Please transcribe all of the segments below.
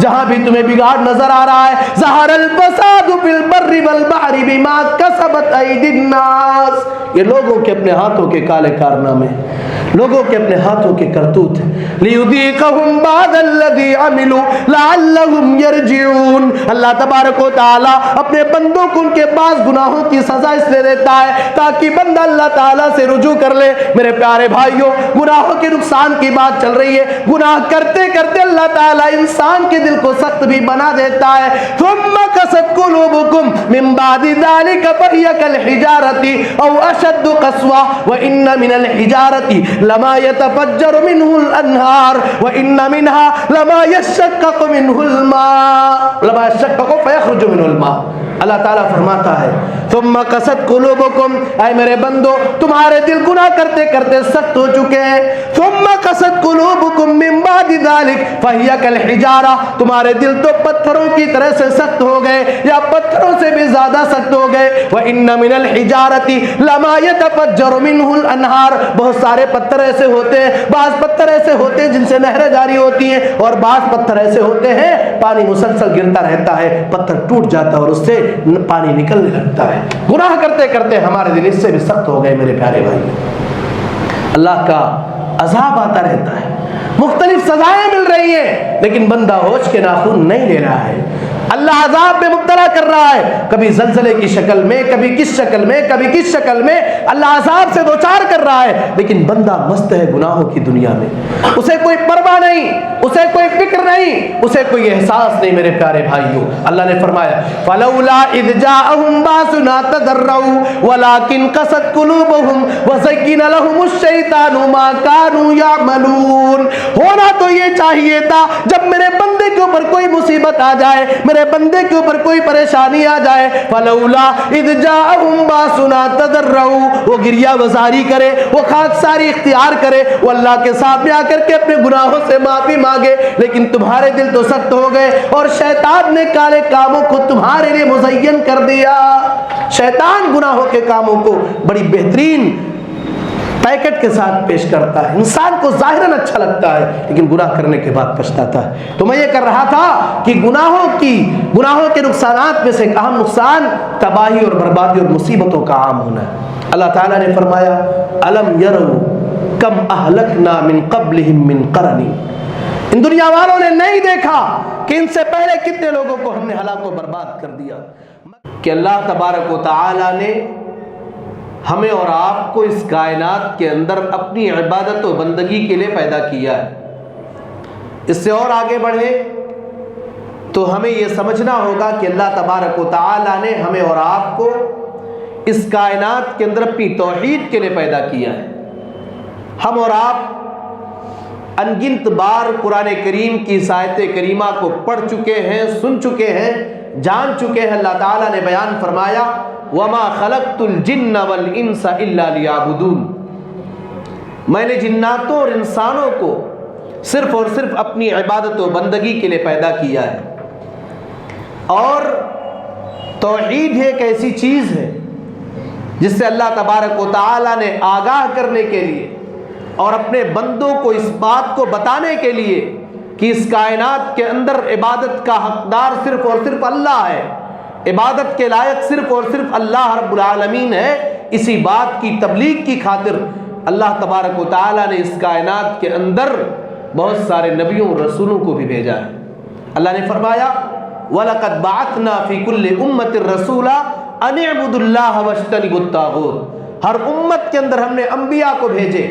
جہاں بھی تمہیں بگاڑ نظر آ رہا ہے، ظہر الفساد فی البر والبحر بما کسبت ایدی الناس، یہ لوگوں کے اپنے ہاتھوں کے کالے کارنامے، لوگوں کے اپنے ہاتھوں کے کرتوت، لیذیقہم بعض الذی عملوا لعلہم یرجعون۔ اللہ تبارک و تعالی اپنے بندوں کو ان کے بعض گناہوں کی سزا اس لیے دیتا ہے تاکہ بندہ اللہ تعالیٰ سے رجوع کر لے۔ میرے پیارے بھائیوں، گناہوں کے نقصان کی بات چل رہی ہے، گناہ کرتے کرتے اللہ تعالیٰ انسان کے دل کو سخت بھی بنا دیتا ہے۔ ثم قست قلوبکم من بعد ذلک فہی کالحجارۃ او اشد قسوہ وان من الحجارۃ لما يتفجر منه الانہار وان منها لما يشقق منه فيخرج منه الماء۔ اللہ تعالیٰ فرماتا ہے ثم قست قلوبکم، اے میرے بندو تمہارے دل گناہ کرتے کرتے سخت ہو چکے ہیں۔ ثم قست قلوبکم من بعد ذلک فہی کالحجارہ، تمہارے دل تو پتھروں کی طرح سے سخت ہو گئے یا پتھروں سے بھی زیادہ سخت ہو گئے۔ وَإِنَّ مِنَ الْحِجَارَةِ لَمَا يَتَفَجَّرُ مِنْهُ الْأَنْهَارُ، بہت سارے پتھر ایسے ہوتے ہیں، بعض پتھر ایسے ہوتے ہیں جن سے نہریں جاری ہوتی ہیں، اور بعض پتھر ایسے ہوتے ہیں پانی مسلسل گرتا رہتا ہے، پتھر ٹوٹ جاتا ہے اور اس سے پانی نکلنے لگتا ہے۔ گناہ کرتے کرتے ہمارے دل اس سے بھی سخت ہو گئے میرے پیارے بھائی۔ اللہ کا عذاب آتا رہتا ہے، مختلف سزائیں مل رہی ہیں، لیکن بندہ ہوش کے ناخن نہیں لے رہا ہے۔ اللہ عذاب میں مبتلا کر رہا ہے، کبھی زلزلے کی شکل میں، کبھی کس شکل میں، کبھی کس شکل میں، اللہ عذاب سے دوچار کر رہا ہے، لیکن بندہ مست ہے گناہوں کی دنیا میں، اسے کوئی پرواہ نہیں، اسے کوئی فکر نہیں، اسے کوئی احساس نہیں میرے پیارے بھائیوں۔ اللہ نے فرمایا فلولا اذ جاءهم باسنا تضرعوا ولكن قست قلوبهم وزين لهم الشيطان ما كانوا يعملون۔ ہونا تو یہ چاہیے تھا جب میرے بندے کے اوپر کوئی مصیبت آ جائے، میرے بندے کے اوپر کوئی پریشانی آ جائے، فلولا اذ جاءهم باسنا تضرعوا، وہ گریہ وزاری کرے، وہ خاکساری اختیار کرے، وہ اللہ کے سامنے آ کر کے اپنے گناہوں سے معافی مانگے، لیکن تمہارے دل تو سخت ہو گئے اور شیطان نے کالے کاموں کو تمہارے لیے مزین کر دیا۔ شیطان گناہوں کے کاموں کو بڑی بہترین پیکٹ کے ساتھ پیش کرتا ہے، انسان کو ظاہراً اچھا لگتا ہے لیکن گناہ کرنے کے بعد پچھتاتا ہے۔ تو میں یہ کر رہا تھا کہ گناہوں کے نقصانات میں سے ایک اہم نقصان تباہی اور بربادی اور مصیبتوں کا عام ہونا ہے۔ اللہ تعالیٰ نے فرمایا الم یروا کم اہلکنا من قبلہم من قرن، ان دنیا والوں نے نہیں دیکھا کہ ان سے پہلے کتنے لوگوں کو ہم نے ہلاک و برباد کر دیا۔ کہ اللہ تبارک و تعالیٰ نے ہمیں اور آپ کو اس کائنات کے اندر اپنی عبادت و بندگی کے لیے پیدا کیا ہے۔ اس سے اور آگے بڑھے تو ہمیں یہ سمجھنا ہوگا کہ اللہ تبارک و تعالیٰ نے ہمیں اور آپ کو اس کائنات کے اندر اپنی توحید کے لیے پیدا کیا ہے۔ ہم اور آپ انگنت بار قرآن کریم کی آیت کریمہ کو پڑھ چکے ہیں، سن چکے ہیں، جان چکے ہیں۔ اللہ تعالیٰ نے بیان فرمایا وَمَا خَلَقْتُ الْجِنَّ وَالْإِنسَ إِلَّا لِيَعْبُدُونَ، میں نے جناتوں اور انسانوں کو صرف اور صرف اپنی عبادت و بندگی کے لیے پیدا کیا ہے۔ اور توحید ایک ایسی چیز ہے جس سے اللہ تبارک و تعالیٰ نے آگاہ کرنے کے لیے اور اپنے بندوں کو اس بات کو بتانے کے لیے کہ اس کائنات کے اندر عبادت کا حقدار صرف اور صرف اللہ ہے، عبادت کے لائق صرف اور صرف اللہ رب العالمین ہے، اسی بات کی تبلیغ کی خاطر اللہ تبارک و تعالیٰ نے اس کائنات کے اندر بہت سارے نبیوں اور رسولوں کو بھی بھیجا ہے۔ اللہ نے فرمایا وَلَقَدْ بَعَثْنَا فِي كُلِّ أُمَّةٍ رَسُولًا أَنِ اعْبُدُوا اللَّهَ وَاجْتَنِبُوا الطَّاغُوتَ، ہر امت کے اندر ہم نے انبیاء کو بھیجے،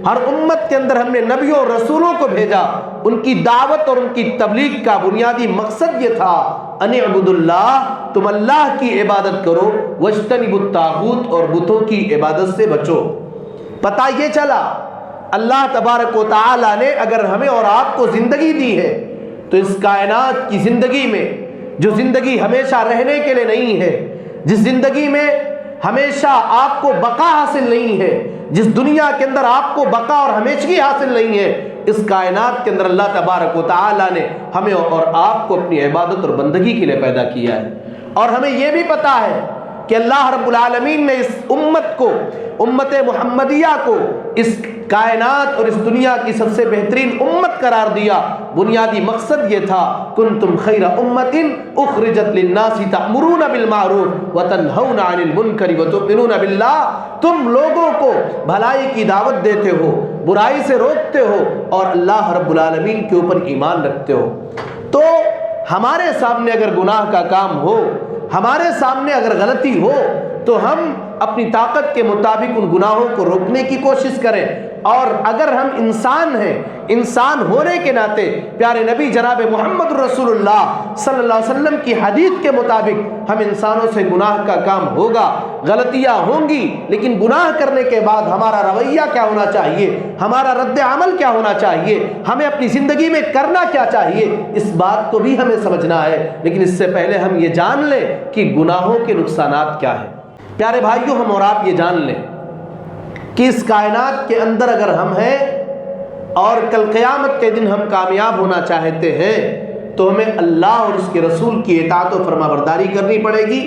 ہر امت کے اندر ہم نے نبیوں اور رسولوں کو بھیجا، ان کی دعوت اور ان کی تبلیغ کا بنیادی مقصد یہ تھا ان اعبدوا اللہ، تم اللہ کی عبادت کرو، واجتنبوا الطاغوت، اور بتوں کی عبادت سے بچو۔ پتہ یہ چلا اللہ تبارک و تعالی نے اگر ہمیں اور آپ کو زندگی دی ہے تو اس کائنات کی زندگی میں جو زندگی ہمیشہ رہنے کے لیے نہیں ہے، جس زندگی میں ہمیشہ آپ کو بقا حاصل نہیں ہے، جس دنیا کے اندر آپ کو بقا اور ہمیشگی حاصل نہیں ہے، اس کائنات کے اندر اللہ تبارک و تعالی نے ہمیں اور آپ کو اپنی عبادت اور بندگی کے لیے پیدا کیا ہے۔ اور ہمیں یہ بھی پتا ہے کہ اللہ رب العالمین نے اس امت کو، امت محمدیہ کو اس کائنات اور اس دنیا کی سب سے بہترین امت قرار دیا، بنیادی مقصد یہ تھا کنتم خیر امت اخرجت للناس تأمرون بالمعروف وتنہون عن المنکر وتؤمنون باللہ، تم لوگوں کو بھلائی کی دعوت دیتے ہو، برائی سے روکتے ہو اور اللہ رب العالمین کے اوپر ایمان رکھتے ہو۔ تو ہمارے سامنے اگر گناہ کا کام ہو، ہمارے سامنے اگر غلطی ہو تو ہم اپنی طاقت کے مطابق ان گناہوں کو روکنے کی کوشش کریں، اور اگر ہم انسان ہیں، انسان ہونے کے ناطے پیارے نبی جناب محمد رسول اللہ صلی اللہ علیہ وسلم کی حدیث کے مطابق ہم انسانوں سے گناہ کا کام ہوگا، غلطیاں ہوں گی، لیکن گناہ کرنے کے بعد ہمارا رویہ کیا ہونا چاہیے، ہمارا رد عمل کیا ہونا چاہیے، ہمیں اپنی زندگی میں کرنا کیا چاہیے، اس بات کو بھی ہمیں سمجھنا ہے۔ لیکن اس سے پہلے ہم یہ جان لیں کہ گناہوں کے نقصانات کیا ہیں۔ پیارے بھائیوں، ہم اور آپ یہ جان لیں کہ اس کائنات کے اندر اگر ہم ہیں اور کل قیامت کے دن ہم کامیاب ہونا چاہتے ہیں تو ہمیں اللہ اور اس کے رسول کی اطاعت و فرما برداری کرنی پڑے گی،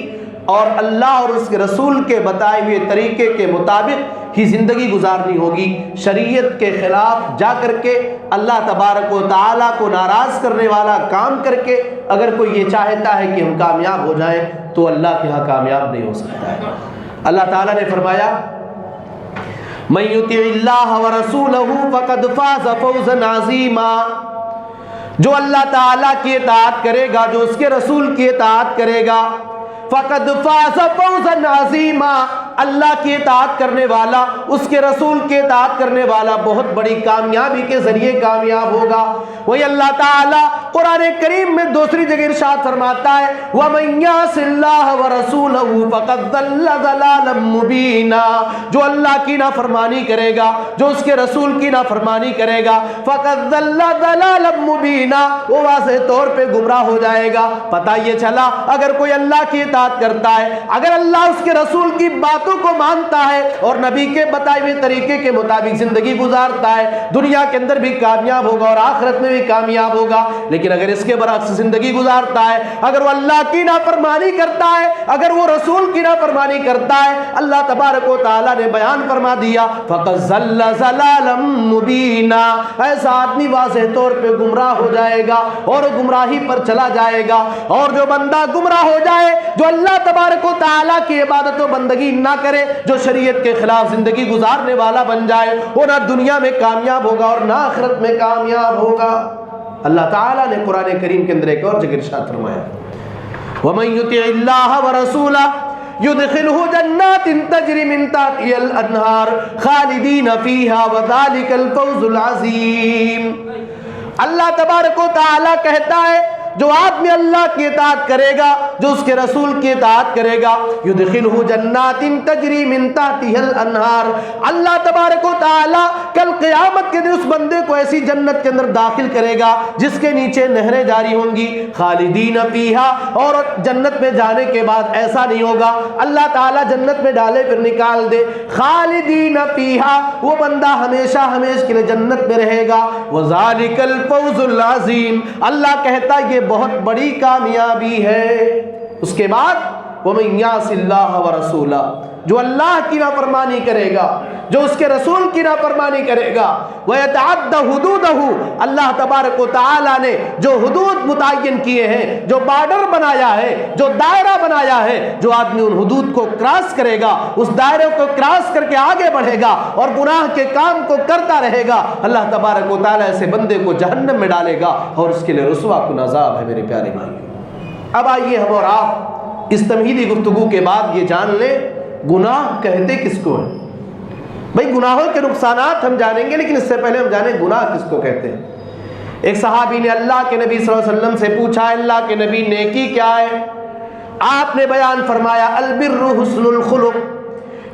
اور اللہ اور اس کے رسول کے بتائے ہوئے طریقے کے مطابق ہی زندگی گزارنی ہوگی۔ شریعت کے خلاف جا کر کے، اللہ تبارک و تعالیٰ کو ناراض کرنے والا کام کر کے اگر کوئی یہ چاہتا ہے کہ ہم کامیاب ہو جائیں تو اللہ کے ہاں کامیاب نہیں ہو سکتا ہے۔ اللہ تعالیٰ نے فرمایا من یطع اللہ ورسولہ فقد فاز فوزا عظیما، جو اللہ تعالیٰ کی اطاعت کرے گا، جو اس کے رسول کی اطاعت کرے گا، فقد فاز فوزا عظیما، اللہ کی اطاعت کرنے والا، اس کے رسول کی اطاعت کرنے والا بہت بڑی کامیابی کے ذریعے کامیاب ہوگا۔ وہی اللہ تعالیٰ قرآن کریم میں دوسری جگہ ارشاد فرماتا ہے وَمَن يَعْصِ اللَّهَ وَرَسُولَهُ فَقَدْ ضَلَّ ضَلَالًا مُبِينًا، جو اللہ کی نافرمانی کرے گا، جو اس کے رسول کی نافرمانی کرے گا، فَقَدْ ضَلَّ ضَلَالًا مُبِينًا، وہ واضح طور پہ گمراہ ہو جائے گا۔ پتہ یہ چلا اگر کوئی اللہ کی اطاعت کرتا ہے، اگر اللہ اس کے رسول کی باتوں کو مانتا ہے اور نبی کے بتائے ہوئے طریقے کے مطابق زندگی گزارتا ہے، دنیا کے اندر بھی کامیاب ہوگا اور آخرت میں بھی کامیاب ہوگا۔ لیکن اگر اس کے برعکس زندگی گزارتا ہے، اگر وہ اللہ کی نافرمانی کرتا ہے، اگر وہ رسول کی نافرمانی کرتا ہے، اللہ تبارک و تعالیٰ نے بیان فرما دیا فَقَدْ ضَلَّ ضَلَالًا مُبِينًا، ایسا آدمی واضح طور پہ گمراہ ہو جائے گا اور گمراہی پر چلا جائے گا۔ اور جو بندہ گمراہ ہو جائے، جو اللہ تبارک و تعالیٰ کی عبادت و بندگی نہ کرے، جو شریعت کے خلاف زندگی گزارنے والا بن جائے، وہ نہ دنیا میں کامیاب ہوگا اور نہ آخرت میں کامیاب ہوگا۔ اللہ تعالیٰ نے قرآن کریم کے اندر ایک اور جگہ ارشاد فرمایا وَمَن يُطِعِ اللَّهَ وَرَسُولَهُ يُدْخِلْهُ جَنَّاتٍ تَجْرِي مِن تَحْتِهَا الْأَنْهَارُ خَالِدِينَ فِيهَا وَذَلِكَ الْفَوْزُ الْعَظِيمُ۔ اللہ تبارک و تعالیٰ کہتا ہے جو آدمی اللہ کی اطاعت کرے گا، جو اس کے رسول کی اطاعت کرے گا، یدخلہ جنات تجری من تحتها الانہار، اللہ تبارک و تعالی کل قیامت کے دن اس بندے کو ایسی جنت کے اندر داخل کرے گا جس کے نیچے نہریں جاری ہوں گی، خالدین فیہا، اور جنت میں جانے کے بعد ایسا نہیں ہوگا اللہ تعالی جنت میں ڈالے پھر نکال دے، خالدین فیہا، وہ بندہ ہمیشہ ہمیشہ کے لیے جنت میں رہے گا، وذالک الفوز العظیم، اللہ کہتا ہے یہ بہت بڑی کامیابی ہے۔ اس کے بعد وَمَن يَعْصِ اللَّهَ وَرَسُولَهُ، جو اللہ کی نافرمانی کرے گا، جو اس کے رسول کی نافرمانی کرے گا، وَيَتَعَدَّ حُدُودَهُ، اللہ تبارک و تعالی نے جو حدود متعین کیے ہیں، جو بارڈر بنایا ہے، جو دائرہ بنایا ہے، جو آدمی ان حدود کو کراس کرے گا، اس دائرے کو کراس کر کے آگے بڑھے گا اور گناہ کے کام کو کرتا رہے گا، اللہ تبارک و تعالی ایسے بندے کو جہنم میں ڈالے گا اور اس کے لیے رسوا کن عذاب ہے۔ میرے پیارے بھائیو، اب آئیے ہم اور آپ اس تمہیدی گفتگو کے بعد یہ جان لیں گناہ کہتے کس کو ہیں۔ بھئی گناہوں کے نقصانات ہم جانیں گے، لیکن اس سے پہلے ہم جانیں گناہ کس کو کہتے ہیں۔ ایک صحابی نے اللہ کے نبی صلی اللہ علیہ وسلم سے پوچھا اللہ کے نبی نیکی کیا ہے؟ آپ نے بیان فرمایا البر حسن الخلق،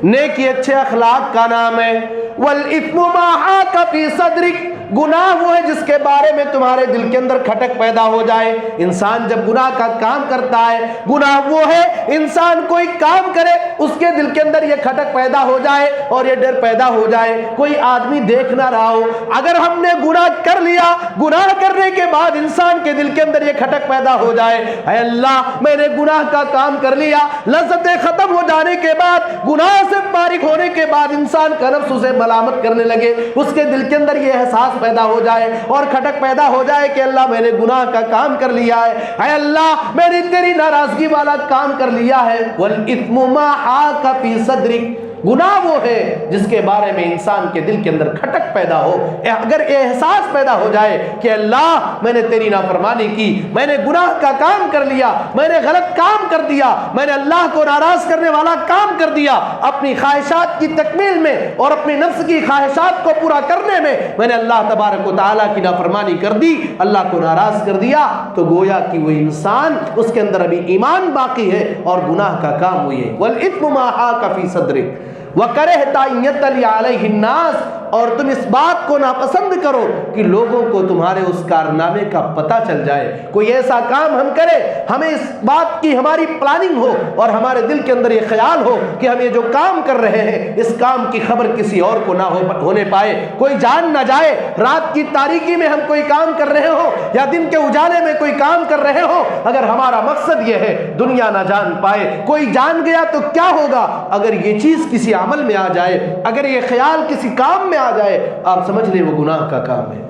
نیکی اچھے اخلاق کا نام ہے، والاثم ما حاک فی صدرک، گناہ وہ ہے جس کے بارے میں تمہارے دل کے اندر کھٹک پیدا ہو جائے. انسان جب گناہ کا کام کرتا ہے, گناہ وہ ہے انسان کوئی کام کرے اس کے دل کے اندر یہ کھٹک پیدا ہو جائے اور یہ ڈر پیدا ہو جائے کوئی آدمی دیکھ نہ رہا ہو. اگر ہم نے گناہ کر لیا, گناہ کرنے کے بعد انسان کے دل کے اندر یہ کھٹک پیدا ہو جائے, اے اللہ میں نے گناہ کا کام کر لیا, لذتیں ختم ہو جانے کے بعد, گناہ سے فارغ ہونے کے بعد انسان کا نفس اسے ملامت کرنے لگے, اس کے دل کے اندر یہ احساس پیدا ہو جائے اور کھٹک پیدا ہو جائے کہ اللہ میں نے گناہ کا کام کر لیا ہے, اے اللہ میں نے تیری ناراضگی والا کام کر لیا ہے. وَالْإِثْمُ مَا حَاكَ فِي صَدْرِكَ, گناہ وہ ہے جس کے بارے میں انسان کے دل کے اندر کھٹک پیدا ہو, اگر احساس پیدا ہو جائے کہ اللہ میں نے تیری نافرمانی کی, میں نے گناہ کا کام کر لیا, میں نے غلط کام کر دیا, میں نے اللہ کو ناراض کرنے والا کام کر دیا, اپنی خواہشات کی تکمیل میں اور اپنے نفس کی خواہشات کو پورا کرنے میں نے اللہ تبارک و تعالیٰ کی نافرمانی کر دی, اللہ کو ناراض کر دیا, تو گویا کہ وہ انسان اس کے اندر ابھی ایمان باقی ہے اور گناہ کا کام ہوئی ہے. وَالْإِثْمُ مَا حَاكَ فِي صَدْرِكَ وَكَرِهْتَ أَن يَطَّلِعَ عَلَيْهِ النَّاسُ, اور تم اس بات کو ناپسند کرو کہ لوگوں کو تمہارے اس کارنامے کا پتہ چل جائے. کوئی ایسا کام ہم کرے, ہمیں اس بات کی ہماری پلاننگ ہو اور ہمارے دل کے اندر یہ خیال ہو کہ ہم یہ جو کام کر رہے ہیں اس کام کی خبر کسی اور کو نہ ہونے پائے, کوئی جان نہ جائے. رات کی تاریکی میں ہم کوئی کام کر رہے ہو یا دن کے اجالے میں کوئی کام کر رہے ہو, اگر ہمارا مقصد یہ ہے دنیا نہ جان پائے, کوئی جان گیا تو کیا ہوگا اگر یہ چیز کسی عمل میں آ جائے, اگر یہ خیال کسی کام میں آ جائے, آپ سمجھ لیں وہ گناہ کا کام ہے.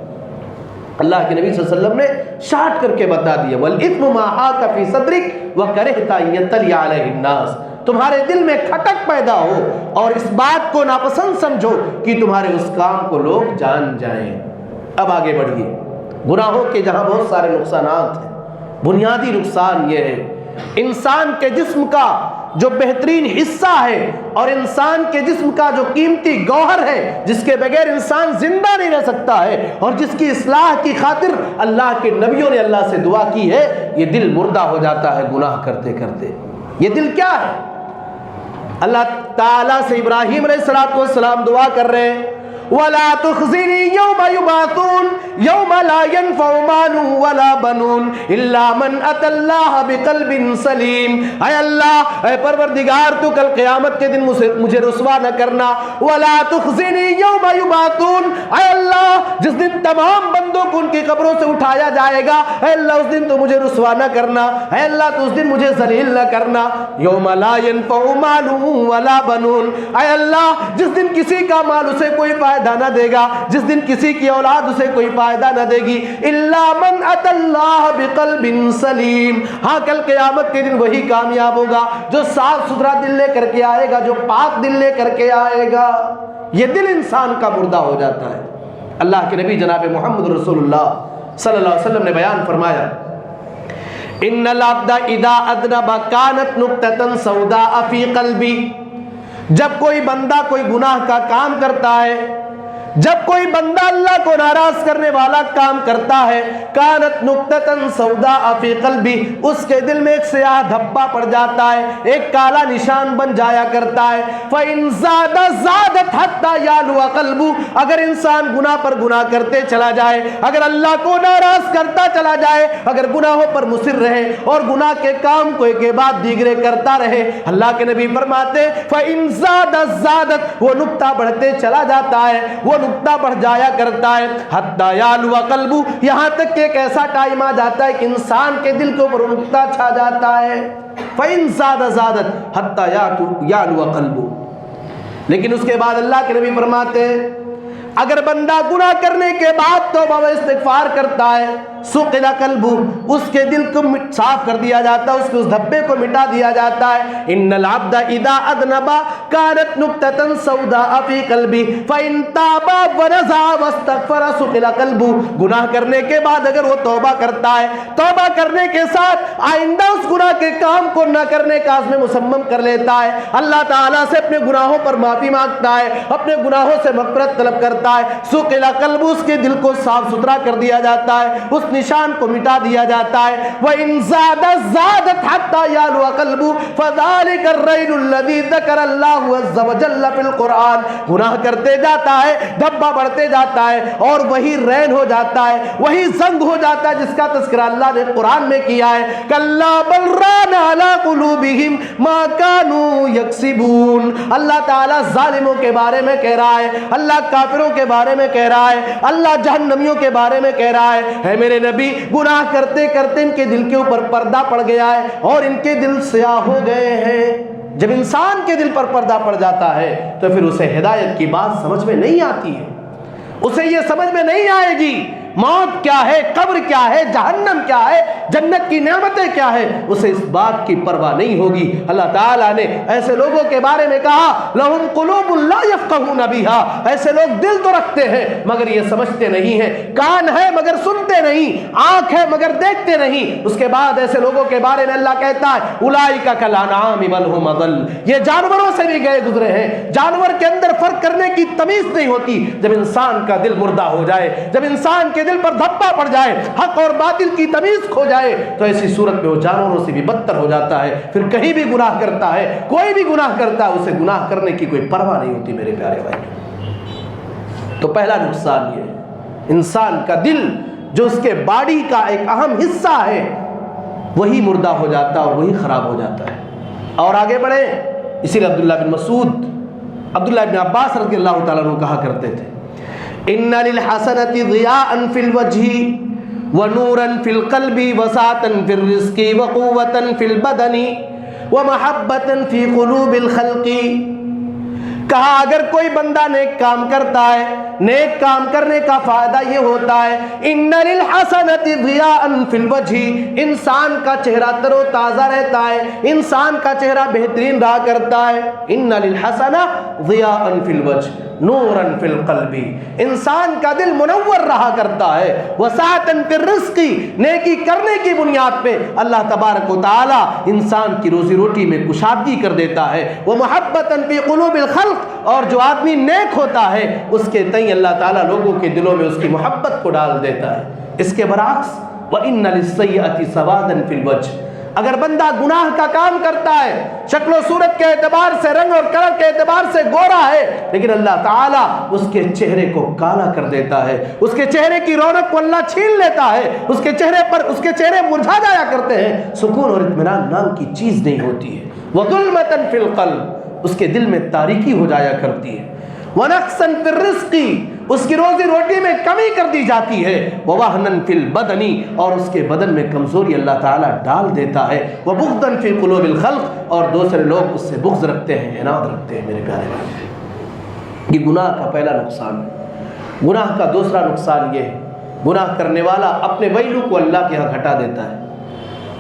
اللہ کے نبی صلی اللہ علیہ وسلم نے شارٹ کر کے بتا دیا, وَالْإِثْمُ مَا حَاكَ فِي صَدْرِكَ وَكَرِهْتَ أَن يَطَّلِعَ عَلَيْهِ النَّاسُ, تمہارے دل میں کھٹک پیدا ہو اور اس بات کو ناپسند سمجھو کہ تمہارے اس کام کو لوگ جان جائیں. اب آگے بڑھیے. گناہوں کے جہاں بہت سارے نقصانات ہیں, بنیادی نقصان یہ ہے انسان کے جسم کا جو بہترین حصہ ہے اور انسان کے جسم کا جو قیمتی گوہر ہے جس کے بغیر انسان زندہ نہیں رہ سکتا ہے اور جس کی اصلاح کی خاطر اللہ کے نبیوں نے اللہ سے دعا کی ہے, یہ دل مردہ ہو جاتا ہے گناہ کرتے کرتے. یہ دل کیا ہے؟ اللہ تعالیٰ سے ابراہیم علیہ السلام دعا کر رہے ہیں, وَلَا تُخْزِنِي يَوْمَ يُبْعَثُونَ يَوْمَ لَا يَنْفَعُ مَالٌ وَلَا بَنُونَ إِلَّا مَنْ أَتَى اللَّهَ بِقَلْبٍ سَلِيمٍ. اے اللہ, اے پروردگار, تو کل قیامت کے دن مجھے رسوا نہ کرنا. وَلَا تُخْزِنِي يَوْمَ يُبْعَثُونَ, اے اللہ جس دن تمام بندوں کو ان کی قبروں سے اٹھایا جائے گا, اے اللہ اس دن تو مجھے رسوا نہ کرنا, اے اللہ تو اس دن مجھے ذلیل نہ کرنا. يَوْمَ لَا يَنْفَعُ مَالٌ وَلَا بَنُونَ, اے اللہ جس دن کسی کا مال اسے کوئی فائدہ نہ دے گا, جس دن کسی کی اولاد اسے کوئی فائدہ نہ دے گی. الا من اتى اللہ بقلب سلیم, ہاں کل قیامت کے دن وہی کامیاب ہوگا جو صاف ستھرا دل لے کر کے آئے گا, جو پاک دل لے کر کے آئے گا. یہ دل انسان کا مردہ ہو جاتا ہے. اللہ کے نبی جناب محمد رسول اللہ صلی اللہ علیہ وسلم نے بیان فرمایا, ان العبد اذا اذنب كانت نقطة سوداء في قلبی, جب کوئی بندہ کوئی گناہ کا کام کرتا ہے, جب کوئی بندہ اللہ کو ناراض کرنے والا کام کرتا ہے, کانت نقطۃ سوداء فی قلبی, اس کے دل میں ایک سیاہ دھبا پڑ جاتا ہے, ایک کالا نشان بن جایا کرتا ہے. فإن زادت حتی یعلو قلبہ, اگر انسان گناہ پر گناہ کرتے چلا جائے, اگر اللہ کو ناراض کرتا چلا جائے, اگر گناہوں پر مصر رہے اور گناہ کے کام کو ایک کے بعد دیگرے کرتا رہے, اللہ کے نبی فرماتے فإن زادت, وہ نقطہ بڑھتے چلا جاتا ہے, وہ نقطہ بڑھ جایا کرتا ہے, حتی یعلو قلبہ, یہاں تک کہ ایک ایسا ٹائم آ جاتا ہے کہ انسان کے دل کے اوپر نقطہ چھا جاتا ہے. فإن زادت حتی یعلو قلبہ. لیکن اس کے بعد اللہ کے نبی فرماتے ہیں اگر بندہ گناہ کرنے کے بعد توبہ و استغفار کرتا ہے, سقل قلبہ, اس کے دل کو صاف کر دیا جاتا ہے, اس کے اس دھبے کو مٹا دیا جاتا ہے. ان العبد اذا اذنب كانت نقطة سوداء في قلبه فإن تاب ونزع واستغفر سقل قلبه, گناہ کرنے کے بعد اگر وہ توبہ کرتا ہے, توبہ کرنے کے ساتھ آئندہ اس گناہ کے کام کو نہ کرنے کا عزم مصمم کر لیتا ہے, اللہ تعالیٰ سے اپنے گناہوں پر معافی مانگتا ہے, اپنے گناہوں سے مغفرت طلب کرتا ہے, سقل قلبہ, اس کے دل کو صاف ستھرا کر دیا جاتا ہے, اس اس نشان کو مٹا دیا جاتا ہے. وَإِن زَادَتْ زَادَتْ حَتَّى يَعْلُوَ قَلْبُهُ فَذَلِكَ الرَّيْنُ الَّذِي ذَكَرَ اللَّهُ عَزَّ وَجَلَّ فِي الْقُرْآنِ. گناہ کرتے جاتا ہے, دھبا بڑھتے جاتا ہے, اور وہی رین ہو جاتا ہے, وہی زنگ ہو جاتا ہے جس کا تذکرہ اللہ نے قرآن میں کیا ہے. کَلَّا بَلْ رَانَ عَلَىٰ قُلُوبِهِمْ مَا كَانُوا يَكْسِبُونَ. اللہ تعالیٰ ظالموں کے بارے میں کہہ رہا ہے, اللہ کافروں کے بارے میں کہہ رہا ہے, اللہ جہنمیوں کے بارے میں کہہ رہا ہے, اے میرے نبی گناہ کرتے کرتے ان کے دل کے اوپر پردہ پڑ گیا ہے اور ان کے دل سیاہ ہو گئے ہیں. جب انسان کے دل پر پردہ پڑ جاتا ہے تو پھر اسے ہدایت کی بات سمجھ میں نہیں آتی ہے, اسے یہ سمجھ میں نہیں آئے گی موت کیا ہے, قبر کیا ہے, جہنم کیا ہے, جنت کی نعمتیں کیا ہے, اسے اس بات کی پرواہ نہیں ہوگی. اللہ تعالیٰ نے ایسے لوگوں کے بارے میں کہا لَهُمْ قُلُوبٌ لَا يَفْقَهُونَ بِهَا. ایسے لوگ دل تو رکھتے ہیں مگر یہ سمجھتے نہیں ہیں, کان ہے مگر سنتے نہیں, آنکھ ہے مگر دیکھتے نہیں. اس کے بعد ایسے لوگوں کے بارے میں اللہ کہتا ہے أُولَٰئِكَ كَالْأَنْعَامِ بَلْ هُمْ أَضَلُّ. یہ جانوروں سے بھی گئے گزرے ہیں. جانور کے اندر فرق کرنے کی تمیز نہیں ہوتی. جب انسان کا دل مردہ ہو جائے, جب انسان کے دل پر دھبا پڑ جائے, حق اور باطل کی تمیز کھو جائے, تو ایسی صورت میں وہ جانوروں سے بھی بدتر ہو جاتا ہے. پھر کہیں بھی گناہ کرتا ہے, کوئی بھی گناہ کرتا ہے, اسے گناہ کرنے کی کوئی پرواہ نہیں ہوتی میرے پیارے بھائی. تو پہلا نقصان یہ ہے انسان کا دل جو اس کے باڈی کا ایک اہم حصہ ہے وہی مردہ ہو جاتا ہے اور وہی خراب ہو جاتا ہے. اور آگے بڑھیں, اسی لیے عبداللہ بن مسعود, عبداللہ بن عباس رضی اللہ تعالیٰ عنہ کہا کرتے تھے ان للحسنۃ ضیاء فی الوجہ ونورا فی القلب وسعة فی الرزق وقوة فی البدن ومحبة فی قلوب الخلق. کہا اگر کوئی بندہ نیک کام کرتا ہے, نیک کام کرنے کا فائدہ یہ ہوتا ہے ان للحسنۃ ضیاء فی الوجہ, انسان کا چہرہ تر و تازہ رہتا ہے, انسان کا چہرہ بہترین رہا کرتا ہے. ان للحسنۃ ضیاء فی الوجہ نورا فی القلب, انسان کا دل منور رہا کرتا ہے. وسعۃ فی الرزق, نیکی کرنے کی بنیاد پہ اللہ تبارک و تعالی انسان کی روزی روٹی میں کشادگی کر دیتا ہے. ومحبۃ فی قلوب الخلق, اور جو آدمی نیک ہوتا ہے اس کے تئیں اللہ تعالیٰ لوگوں کے دلوں میں اس کی محبت کو ڈال دیتا ہے. اس کے برعکس وَإِنَّ لِلسَّيِّئَةِ سَوَادًا فِي الْوَجْهِ, اگر بندہ گناہ کا کام کرتا ہے, شکل و صورت کے اعتبار سے, رنگ اور کلر کے اعتبار سے گورا ہے, لیکن اللہ تعالیٰ اس کے چہرے کو کالا کر دیتا ہے, اس کے چہرے کی رونق کو اللہ چھین لیتا ہے, اس کے چہرے مرجھا جایا کرتے ہیں, سکون اور اطمینان نام کی چیز نہیں ہوتی ہے. وَظُلْمَةً فِي الْقَلْبِ, اس کے دل میں تاریکی ہو جایا کرتی ہے. وَنَقْصًا فِي الرِّزْقِ, اس کی روزی روٹی میں کمی کر دی جاتی ہے. وَوَهْنًا فِي الْبَدَنِ, اور اس کے بدن میں کمزوری اللہ تعالیٰ ڈال دیتا ہے. وَبُغْضًا فِي قُلُوبِ الْخَلْقِ, اور دوسرے لوگ اس سے بغض رکھتے ہیں, عناد رکھتے ہیں. میرے پیارے بھائی, یہ گناہ کا پہلا نقصان ہے. گناہ کا دوسرا نقصان یہ ہے گناہ کرنے والا اپنے ویلو کو اللہ کے ہاں گھٹا دیتا ہے.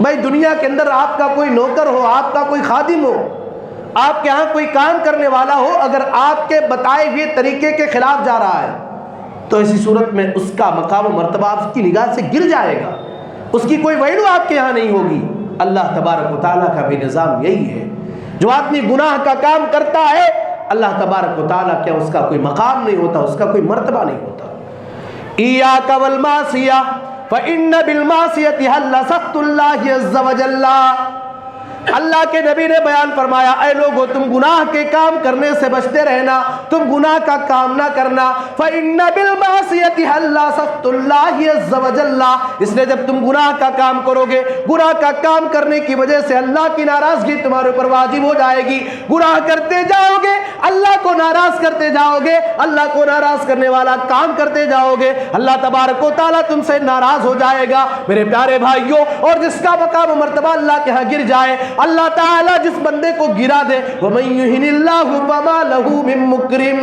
بھائی دنیا کے اندر آپ کا کوئی نوکر ہو, آپ کا کوئی خادم ہو, آپ کے ہاں کوئی کام کرنے والا ہو, اگر آپ کے بتائے ہوئے طریقے کے خلاف جا رہا ہے تو ایسی صورت میں اس کا مقام و مرتبہ آپ کی نگاہ سے گر جائے گا, اس کی کوئی ویلو آپ کے یہاں نہیں ہوگی. اللہ تبارک و تعالیٰ کا بھی نظام یہی ہے. جو آدمی گناہ کا کام کرتا ہے اللہ تبارک و تعالیٰ کیا اس کا کوئی مقام نہیں ہوتا, اس کا کوئی مرتبہ نہیں ہوتا. ایاک والمعصیہ فإن بالمعصیۃ حل سخط اللہ عز وجل. اللہ کے نبی نے بیان فرمایا اے لوگو تم گناہ کے کام کرنے سے بچتے رہنا, تم گناہ کا کام نہ کرنا. فإن بالمعصیۃ حل سخط اللہ عز وجل, اس لیے جب تم گناہ کا کام کرو گے, گناہ کا کام کرنے کی وجہ سے اللہ کی ناراضگی تمہارے اوپر واجب ہو جائے گی. گناہ کرتے جاؤ گے, اللہ کو ناراض کرتے جاؤ گے, اللہ کو ناراض کرنے والا کام کرتے جاؤ گے, اللہ تبارک و تعالیٰ تم سے ناراض ہو جائے گا. میرے پیارے بھائیوں, اور جس کا مقام و مرتبہ اللہ کے ہاں گر جائے, اللہ تعالیٰ جس بندے کو گرا دے, وَمَن يُهِنِ اللَّهُ فَمَا لَهُ مِن مُكْرِمٍ,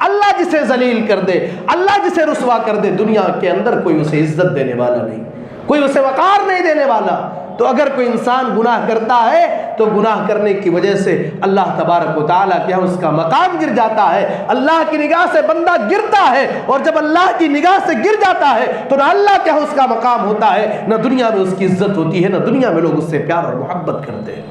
اللہ جسے ذلیل کر دے, اللہ جسے رسوا کر دے, دنیا کے اندر کوئی اسے عزت دینے والا نہیں, کوئی اسے وقار نہیں دینے والا. تو اگر کوئی انسان گناہ کرتا ہے تو گناہ کرنے کی وجہ سے اللہ تبارک و تعالیٰ کے اس کا مقام گر جاتا ہے, اللہ کی نگاہ سے بندہ گرتا ہے, اور جب اللہ کی نگاہ سے گر جاتا ہے تو نہ اللہ کے اس کا مقام ہوتا ہے, نہ دنیا میں اس کی عزت ہوتی ہے, نہ دنیا میں لوگ اس سے پیار اور محبت کرتے ہیں.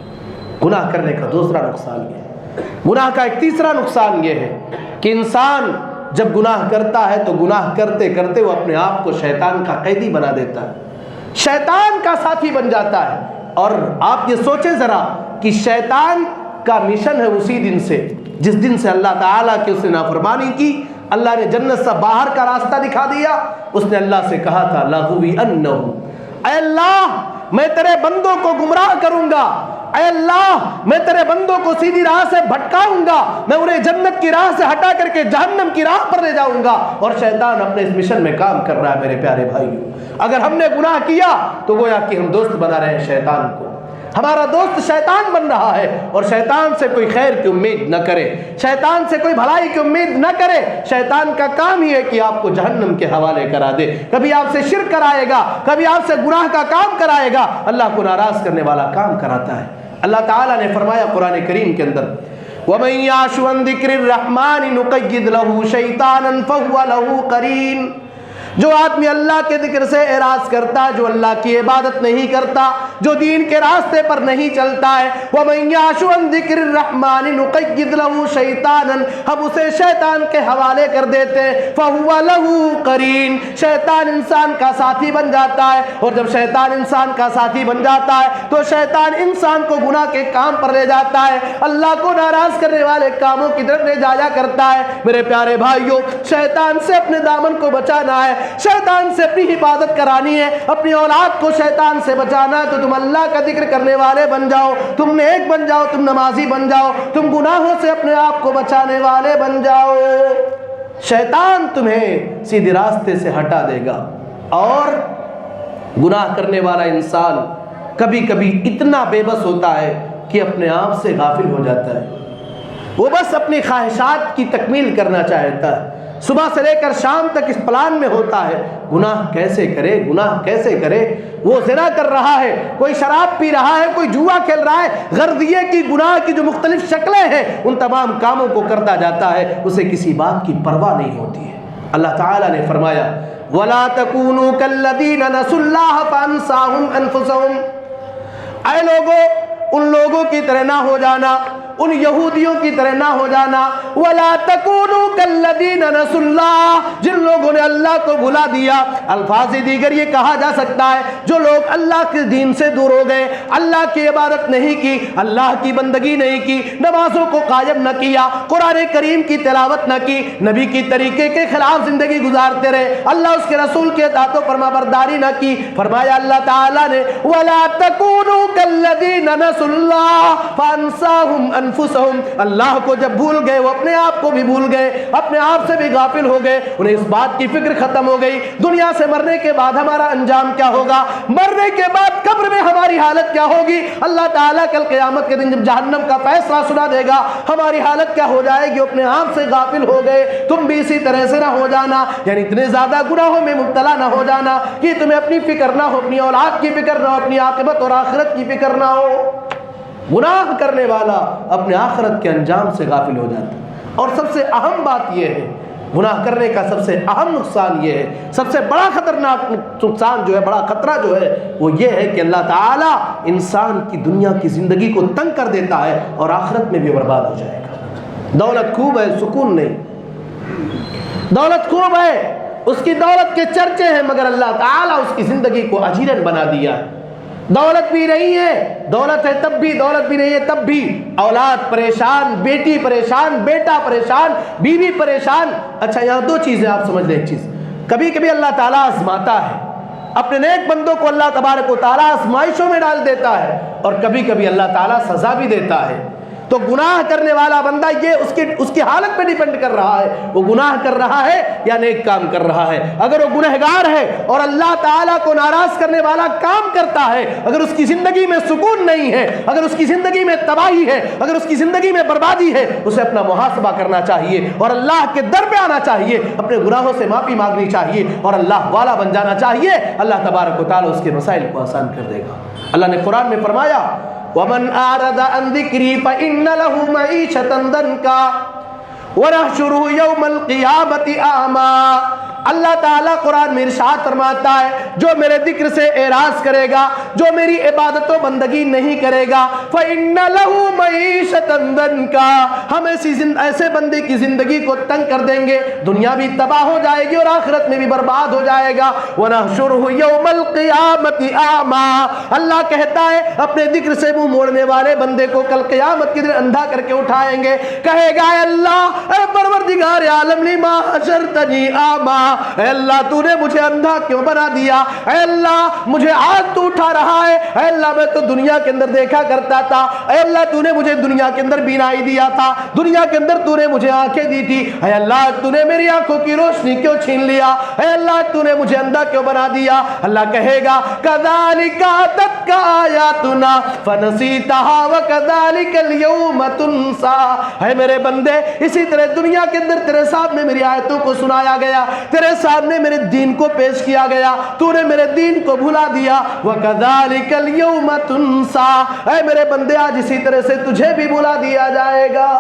گناہ کرنے کا دوسرا نقصان یہ ہے. گناہ کا ایک تیسرا نقصان یہ ہے کہ انسان جب گناہ کرتا ہے تو گناہ کرتے کرتے وہ اپنے آپ کو شیطان کا قیدی بنا دیتا ہے، شیطان کا ساتھی بن جاتا ہے۔ اور آپ یہ سوچیں ذرا کہ شیطان کا مشن ہے اسی دن سے جس دن سے اللہ تعالیٰ کی اس نے نافرمانی کی، اللہ نے جنت سے باہر کا راستہ دکھا دیا۔ اس نے اللہ سے کہا تھا لَأُغْوِيَنَّهُمْ، اے اللہ میں تیرے بندوں کو گمراہ کروں گا، اے اللہ میں تیرے بندوں کو سیدھی راہ سے بھٹکاؤں گا، میں انہیں جنت کی راہ سے ہٹا کر کے جہنم کی راہ پر لے جاؤں گا۔ اور شیطان اپنے اس مشن میں کام کر رہا ہے میرے پیارے بھائیوں۔ اگر ہم نے گناہ کیا تو گویا کہ ہم دوست بنا رہے ہیں شیطان کو، ہمارا دوست شیطان بن رہا ہے، اور شیطان سے کوئی خیر کی امید نہ کرے، شیطان سے کوئی بھلائی کی امید نہ کرے۔ شیطان کا کام ہی ہے کہ آپ کو جہنم کے حوالے کرا دے، کبھی آپ سے شرک کرائے گا، کبھی آپ سے گناہ کا کام کرائے گا، اللہ کو ناراض کرنے والا کام کراتا ہے۔ اللہ تعالیٰ نے فرمایا قرآن کریم کے اندر وَمَن يَعْشُ عَن ذِكْرِ الرَّحْمَنِ نُقَيِّضْ لَهُ شَيْطَانًا فَهُوَ لَهُ قَرِينٌ، جو آدمی اللہ کے ذکر سے اعراض کرتا ہے، جو اللہ کی عبادت نہیں کرتا، جو دین کے راستے پر نہیں چلتا ہے، وَمَن يَعْشُ عَن ذِكْرِ الرَّحْمَنِ نُقَيِّضْ لَهُ شَيْطَانًا، ہم اسے شیطان کے حوالے کر دیتے ہیں، فَهُوَ لَهُ قَرِين، شیطان انسان کا ساتھی بن جاتا ہے۔ اور جب شیطان انسان کا ساتھی بن جاتا ہے تو شیطان انسان کو گناہ کے کام پر لے جاتا ہے، اللہ کو ناراض کرنے والے کاموں کی طرف لے جایا کرتا ہے۔ میرے پیارے بھائیوں، شیطان سے اپنے دامن کو بچانا ہے، شیطان سے اپنی حفاظت کرانی ہے، اپنی اولاد کو شیطان سے بچانا ہے تو تم اللہ کا ذکر کرنے والے بن جاؤ، تم نیک بن جاؤ، تم نمازی بن جاؤ، تم گناہوں سے اپنے آپ کو بچانے والے بن جاؤ۔ شیطان تمہیں سیدھے راستے سے ہٹا دے گا۔ اور گناہ کرنے والا انسان کبھی کبھی اتنا بے بس ہوتا ہے کہ اپنے آپ سے غافل ہو جاتا ہے، وہ بس اپنی خواہشات کی تکمیل کرنا چاہتا ہے، صبح سے لے کر شام تک اس پلان میں ہوتا ہے گناہ کیسے کرے، گناہ کیسے کرے۔ وہ زنا کر رہا ہے، کوئی شراب پی رہا ہے، کوئی جوا کھیل رہا ہے، غرضیے کی گناہ کی جو مختلف شکلیں ہیں ان تمام کاموں کو کرتا جاتا ہے، اسے کسی بات کی پرواہ نہیں ہوتی ہے۔ اللہ تعالیٰ نے فرمایا وَلَا تَكُونُوا كَالَّذِينَ نَسُوا اللَّهَ فَأَنسَاهُمْ أَنفُسَهُمْ، اے لوگوں ان لوگوں کی طرح نہ ہو جانا، ان یہودیوں کی طرح نہ ہو جانا۔ وَلَا تَكُونُوا كَالَّذِينَ نَسُوا اللَّهَ، جن لوگوں نے اللہ کو بھلا دیا۔ الفاظ دیگر یہ کہا جا سکتا ہے جو لوگ اللہ کے دین سے دور ہو گئے، اللہ کی عبادت نہیں کی، اللہ کی بندگی نہیں کی، نمازوں کو قائم نہ کیا، قرآن کریم کی تلاوت نہ کی، نبی کی طریقے کے خلاف زندگی گزارتے رہے، اللہ اس کے رسول کے اطاعت و فرما برداری نہ کی۔ فرمایا اللہ تعالیٰ نے وَلَا تَكُونُوا كَالَّذِينَ نَسُوا اللَّهَ فَأَنسَاهُمْ أَنفُسَهُمْ، اللہ کو جب بھول گئے وہ اپنے آپ کو بھی بھول گئے، اپنے آپ سے بھی غافل ہو گئے، انہیں اس بات کی فکر ختم ہو گئی دنیا سے مرنے کے بعد ہمارا انجام کیا ہوگا، مرنے کے بعد قبر میں ہماری حالت کیا ہوگی، اللہ تعالیٰ کل قیامت کے دن جب جہنم کا فیصلہ سنا دے گا ہماری حالت کیا ہو جائے گی۔ اپنے آپ سے غافل ہو گئے، تم بھی اسی طرح سے نہ ہو جانا، یعنی اتنے زیادہ گناہوں میں مبتلا نہ ہو جانا کہ تمہیں اپنی فکر نہ ہو، اپنی اولاد کی فکر نہ ہو، اپنی عاقبت اور آخرت کی فکر نہ ہو۔ گناہ کرنے والا اپنے آخرت کے انجام سے غافل ہو جاتا ہے۔ اور سب سے اہم بات یہ ہے، گناہ کرنے کا سب سے اہم نقصان یہ ہے، سب سے بڑا خطرناک نقصان جو ہے، بڑا خطرہ جو ہے وہ یہ ہے کہ اللہ تعالیٰ انسان کی دنیا کی زندگی کو تنگ کر دیتا ہے اور آخرت میں بھی برباد ہو جائے گا۔ دولت خوب ہے، سکون نہیں، دولت خوب ہے، اس کی دولت کے چرچے ہیں، مگر اللہ تعالیٰ اس کی زندگی کو اجیرن بنا دیا ہے۔ دولت بھی نہیں ہے، دولت ہے تب بھی، دولت بھی نہیں ہے تب بھی اولاد پریشان، بیٹی پریشان، بیٹا پریشان، بیوی پریشان۔ اچھا یہاں دو چیزیں آپ سمجھ لیں۔ ایک چیز، کبھی کبھی اللہ تعالیٰ آزماتا ہے اپنے نیک بندوں کو، اللہ تبارک و تعالیٰ آزمائشوں میں ڈال دیتا ہے، اور کبھی کبھی اللہ تعالیٰ سزا بھی دیتا ہے۔ تو گناہ کرنے والا بندہ یہ اس کی حالت پہ ڈیپینڈ کر رہا ہے، وہ گناہ کر رہا ہے یا نیک کام کر رہا ہے۔ اگر وہ گنہگار ہے اور اللہ تعالیٰ کو ناراض کرنے والا کام کرتا ہے، اگر اس کی زندگی میں سکون نہیں ہے، اگر اس کی زندگی میں تباہی ہے، اگر اس کی زندگی میں بربادی ہے، اسے اپنا محاسبہ کرنا چاہیے اور اللہ کے در پہ آنا چاہیے، اپنے گناہوں سے معافی مانگنی چاہیے اور اللہ والا بن جانا چاہیے۔ اللہ تبارک و تعالیٰ اس کے مسائل کو آسان کر دے گا۔ اللہ نے قرآن میں فرمایا وَمَنْ أَعْرَضَ عَنْ ذِكْرِي فَإِنَّ لَهُ مَعِيشَةً ضَنْكًا وَنَحْشُرُهُ يَوْمَ الْقِيَامَةِ أَعْمَى، اللہ تعالیٰ قرآن میں ارشاد فرماتا ہے جو میرے ذکر سے اعراض کرے گا، جو میری عبادت و بندگی نہیں کرے گا، فَإِنَّ لَهُ مَعِيشَةً ضَنْكًا، ہم ایسے بندے کی زندگی کو تنگ کر دیں گے، دنیا بھی تباہ ہو جائے گی اور آخرت میں بھی برباد ہو جائے گا۔ وَنَحْشُرُهُ يَوْمَ الْقِيَامَةِ أَعْمَىٰ، اللہ کہتا ہے اپنے ذکر سے منہ موڑنے والے بندے کو کل قیامت کے دن اندھا کر کے اٹھائیں گے، کہے گا اے اللہ، اے پروردگار عالم، لِمَا حَشَرْتَنِي أَعْمَىٰ، اے اللہ تو نے مجھے اندھا کیوں بنا دیا؟ اے اللہ مجھے آج تو اٹھا رہا ہے، اے اللہ میں تو دنیا کے اندر دیکھا کرتا تھا، اے اللہ تو نے مجھے دنیا کے اندر بینائی دیا تھا، دنیا کے اندر تو نے مجھے آنکھیں دی تھی، اے اللہ تو نے میری آنکھوں کی روشنی کیوں چھین لیا؟ اے اللہ تو نے مجھے اندھا کیوں بنا دیا؟ اللہ کہے گا كَذَلِكَ أَتَتْكَ آيَاتُنَا فَنَسِيتَهَا وَكَذَلِكَ الْيَوْمَ تُنْسَىٰ، اے میرے بندے اسی طرح دنیا کے اندر تیرے سامنے میری آیتوں کو سنایا گیا، تیرے سامنے میرے دین کو پیش کیا گیا، تو نے میرے دین کو بھلا دیا، وَكَذَلِكَ الْيَوْمَ تُنْسَىٰ، اے میرے بندے آج اسی طرح سے تجھے بھی بھلا دیا جائے گا۔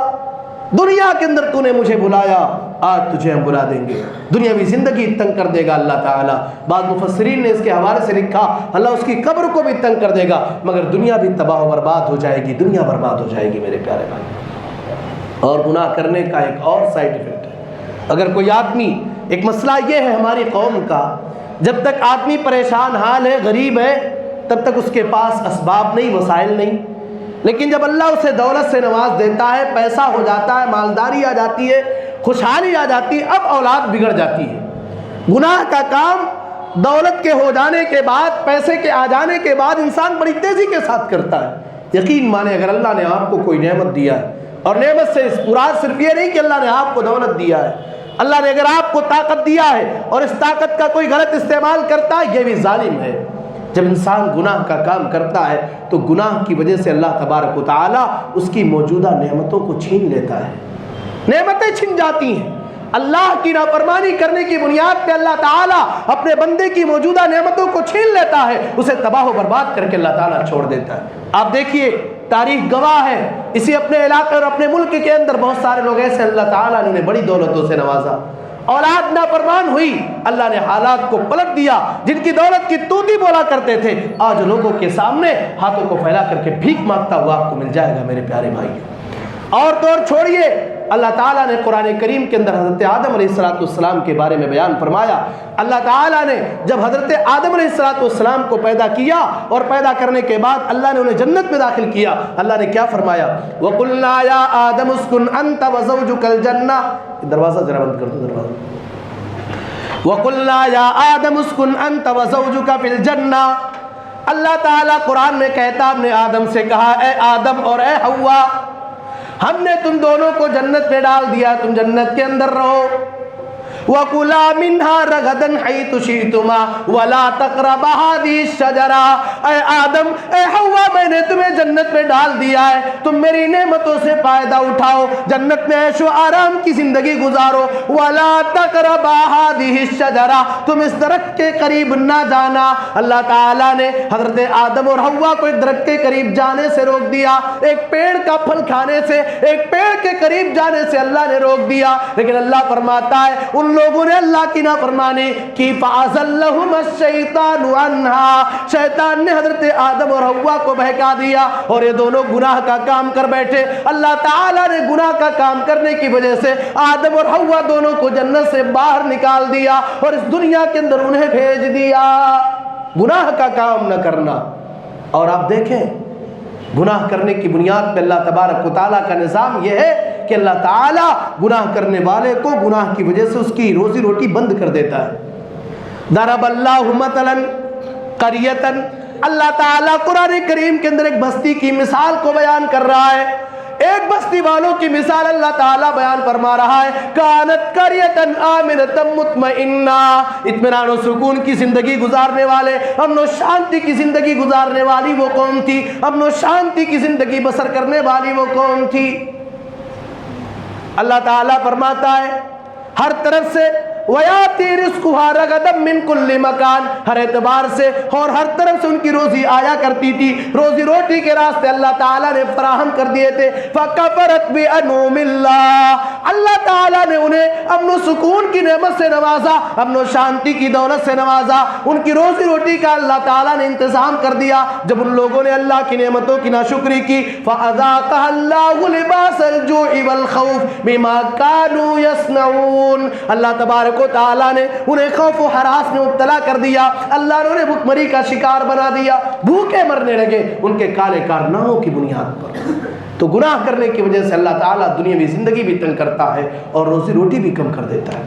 دنیا کے اندر تو نے مجھے بلایا، آج تجھے ہم بلا دیں گے۔ دنیاوی زندگی تنگ کر دے گا اللہ تعالیٰ۔ بعض مفسرین نے اس کے حوالے سے لکھا اللہ اس کی قبر کو بھی تنگ کر دے گا، مگر دنیا بھی تباہ و برباد ہو جائے گی، دنیا برباد ہو جائے گی میرے پیارے بھائی۔ اور گناہ کرنے کا ایک اور سائیڈ ایفیکٹ ہے، اگر کوئی آدمی، ایک مسئلہ یہ ہے ہماری قوم کا، جب تک آدمی پریشان حال ہے، غریب ہے، تب تک اس کے پاس اسباب نہیں، وسائل نہیں، لیکن جب اللہ اسے دولت سے نواز دیتا ہے، پیسہ ہو جاتا ہے، مالداری آ جاتی ہے، خوشحالی آ جاتی ہے، اب اولاد بگڑ جاتی ہے۔ گناہ کا کام دولت کے ہو جانے کے بعد، پیسے کے آ جانے کے بعد انسان بڑی تیزی کے ساتھ کرتا ہے۔ یقین مانے اگر اللہ نے آپ کو کوئی نعمت دیا ہے، اور نعمت سے مراد صرف یہ نہیں کہ اللہ نے آپ کو دولت دیا ہے، اللہ نے اگر آپ کو طاقت دیا ہے اور اس طاقت کا کوئی غلط استعمال کرتا ہے، یہ بھی ظالم ہے۔ جب انسان گناہ کا کام کرتا ہے تو گناہ کی وجہ سے اللہ تبارک و تعالیٰ اس کی موجودہ نعمتوں کو چھین لیتا ہے، نعمتیں چھن جاتی ہیں۔ اللہ کی نافرمانی کرنے کی بنیاد پہ اللہ تعالیٰ اپنے بندے کی موجودہ نعمتوں کو چھین لیتا ہے، اسے تباہ و برباد کر کے اللہ تعالیٰ چھوڑ دیتا ہے۔ آپ دیکھیے تاریخ گواہ ہے، اسی اپنے علاقے اور اپنے ملک کے اندر بہت سارے لوگ ایسے اللہ تعالیٰ نے انہیں بڑی دولتوں سے نوازا، اولاد نافرمان ہوئی، اللہ نے حالات کو پلٹ دیا، جن کی دولت کی توتی بولا کرتے تھے آج لوگوں کے سامنے ہاتھوں کو پھیلا کر کے بھیک مانگتا ہوا آپ کو مل جائے گا میرے پیارے بھائی۔ اور تو اور چھوڑیے، اللہ تعالیٰ نے قرآن کریم کے اندر حضرت آدم علیہ السلام کے بارے میں بیان فرمایا۔ اللہ تعالیٰ نے جب حضرت آدم علیہ السلام کو پیدا کیا اور پیدا کرنے کے بعد اللہ نے انہیں جنت میں داخل کیا، اللہ نے کیا فرمایا؟ وَقُلْنَا يَا آدَمُ اسْكُنْ أَنْتَ وَزَوْجُكَ الْجَنَّةَ، دروازہ ذرا بند کر دو دروازہ۔ وَقُلْنَا يَا آدَمُ اسْكُنْ أَنْتَ وَزَوْجُكَ فِي الْجَنَّةِ، اللہ تعالیٰ قرآن میں کہتا ہم نے آدم سے کہا اے آدم اور اے حوا، ہم نے تم دونوں کو جنت میں ڈال دیا، تم جنت کے اندر رہو۔ وَكُلَا مِنْهَا رَغَدًا حَيْثُ شِئْتُمَا وَلَا تَقْرَبَا هَٰذِهِ الشَّجَرَةَ، اے آدم اے حوا، میں نے تمہیں جنت میں ڈال دیا ہے، تم میری نعمتوں سے فائدہ اٹھاؤ، جنت میں عیش و آرام کی زندگی گزارو۔ وَلَا تَقْرَبَا هَٰذِهِ الشَّجَرَةَ، تم اس درخت کے قریب نہ جانا۔ اللہ تعالیٰ نے حضرت آدم اور حوا کو ایک درخت کے قریب جانے سے روک دیا، ایک پیڑ کا پھل کھانے سے، ایک پیڑ کے قریب جانے سے اللہ نے روک دیا، لیکن اللہ فرماتا ہے ان لوگوں نے اللہ کی نافرمانی کی، فَأَزَلَّهُمَا الشَّيْطَانُ عَنْهَا، شیطان نے حضرت آدم اور حوا کو بہکا دیا اور یہ دونوں گناہ کا کام کر بیٹھے۔ اللہ تعالیٰ نے گناہ کا کام کرنے کی وجہ سے آدم اور حوا دونوں کو جنت سے باہر نکال دیا اور اس دنیا کے اندر انہیں بھیج دیا۔ گناہ کا کام نہ کرنا، اور آپ دیکھیں گناہ کرنے کی بنیاد پہ اللہ تبارک و تعالیٰ کا نظام یہ ہے کہ اللہ تعالیٰ گناہ کرنے والے کو گناہ کی وجہ سے اس کی روزی روٹی بند کر دیتا ہے۔ ضرب اللہ مثلا قریۃ، اللہ تعالیٰ قرآن کریم کے اندر ایک بستی کی مثال کو بیان کر رہا ہے، ایک بستی والوں کی مثال اللہ تعالیٰ بیان فرما رہا ہے۔ کانت قریۃ آمنۃ مطمئنہ، اطمینان و سکون کی زندگی گزارنے والے، امن و شانتی کی زندگی گزارنے والی وہ قوم تھی، امن و شانتی کی زندگی بسر کرنے والی وہ قوم تھی۔ اللہ تعالیٰ فرماتا ہے ہر طرف سے وَيَأْتِي رِزْقُهَا رَغَدًا مِّن كُلِّ مَكَانٍ، ہر اعتبار سے اور ہر طرف سے ان کی روزی آیا کرتی تھی، روزی روٹی کے راستے اللہ تعالیٰ نے فراہم کر دیے تھے۔ فَكَفَرَتْ بِأَنْعُمِ اللَّهِ، اللہ تعالیٰ نے انہیں امن و سکون کی نعمت سے نوازا، امن و شانتی کی دولت سے نوازا، ان کی روزی روٹی کا اللہ تعالیٰ نے انتظام کر دیا۔ جب ان لوگوں نے اللہ کی نعمتوں کی ناشکری کی، فَأَذَاقَهَا اللَّهُ لِبَاسَ الْجُوعِ وَالْخَوْفِ بِمَا كَانُوا يَصْنَعُونَ، اللہ تبارک و تعالیٰ نے انہیں خوف و ہراس میں مبتلا کر دیا، اللہ نے انہیں بھوک کا شکار بنا دیا، بھوکے مرنے لگے ان کے کالے کارناموں کی بنیاد پر۔ تو گناہ کرنے کی وجہ سے اللہ تعالیٰ دنیاوی زندگی بھی تنگ کرتا ہے اور روزی روٹی بھی کم کر دیتا ہے۔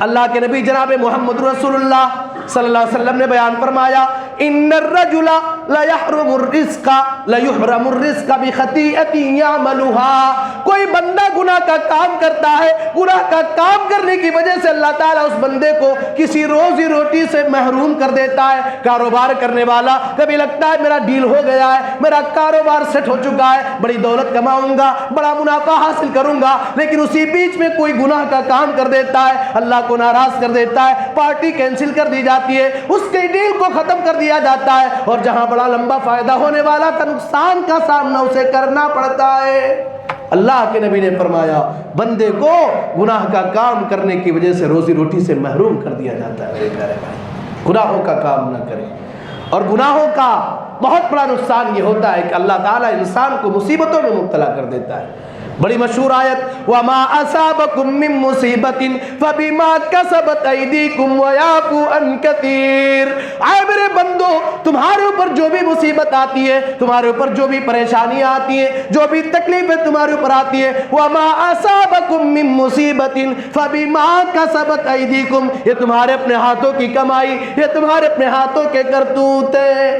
اللہ کے نبی جناب محمد رسول اللہ صلی اللہ علیہ وسلم نے بیان فرمایا، ان الرجل لا يحرم الرزق لا يحرم الرزق بخطیئۃ یعملها، کوئی بندہ گناہ کا کام کرتا ہے، گناہ کا کام کرنے کی وجہ سے اللہ تعالیٰ اس بندے کو کسی روزی روٹی سے محروم کر دیتا ہے۔ کاروبار کرنے والا کبھی لگتا ہے میرا ڈیل ہو گیا ہے، میرا کاروبار سیٹ ہو چکا ہے، بڑی دولت کماؤں گا، بڑا منافع حاصل کروں گا، لیکن اسی بیچ میں کوئی گناہ کا کام کر دیتا ہے، اللہ کو ناراض کر دیتا ہے، پارٹی کینسل کر دی جاتی ہے، اس کے ڈیل کو ختم کر دیا جاتا ہے، اور جہاں بڑا لمبا فائدہ ہونے والا تھا نقصان کا سامنا اسے کرنا پڑتا ہے۔ اللہ کے نبی نے فرمایا بندے کو گناہ کا کام کرنے کی وجہ سے روزی روٹی سے محروم کر دیا جاتا ہے۔ میرے پیارے بھائی، گناہوں کا کام نہ کریں، اور گناہوں کا بہت بڑا نقصان یہ ہوتا ہے کہ اللہ تعالیٰ انسان کو مصیبتوں میں مبتلا کر دیتا ہے۔ بڑی مشہور آیت، وَمَا أَصَابَكُم مِّن مُّصِيبَةٍ فَبِمَا كَسَبَتْ أَيْدِيكُمْ وَيَعْفُو عَن كَثِيرٍ، اے میرے بندو تمہارے اوپر جو بھی مصیبت آتی ہے، تمہارے اوپر جو بھی پریشانیاں آتی ہیں، جو بھی تکلیفیں تمہارے اوپر آتی ہیں، وَمَا أَصَابَكُم مِّن مُّصِيبَةٍ فَبِمَا كَسَبَتْ أَيْدِيكُمْ، یہ تمہارے اپنے ہاتھوں کی کمائی، یہ تمہارے اپنے ہاتھوں کے کرتوت ہیں۔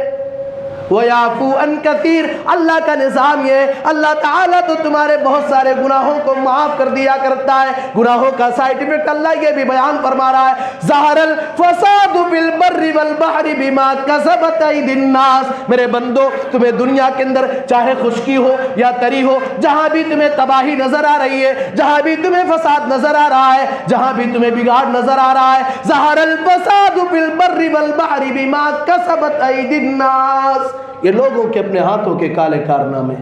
وَيَعْفُو عَن كَثِيرٍ، اللہ کا نظام یہ ہے، اللہ تعالیٰ تو تمہارے بہت سارے گناہوں کو معاف کر دیا کرتا ہے۔ گناہوں کا سائیڈ اللہ یہ بھی بیان فرما رہا ہے، ظَهَرَ الْفَسَادُ فِي الْبَرِّ وَالْبَحْرِ بِمَا كَسَبَتْ أَيْدِي النَّاسِ، میرے بندو تمہیں دنیا کے اندر چاہے خشکی ہو یا تری ہو، جہاں بھی تمہیں تباہی نظر آ رہی ہے، جہاں بھی تمہیں فساد نظر آ رہا ہے، جہاں بھی تمہیں بگاڑ نظر آ رہا ہے، ظَهَرَ الْفَسَادُ فِي الْبَرِّ وَالْبَحْرِ بِمَا كَسَبَتْ أَيْدِي النَّاسِ، یہ لوگوں کے اپنے ہاتھوں کے کالے کارنامے،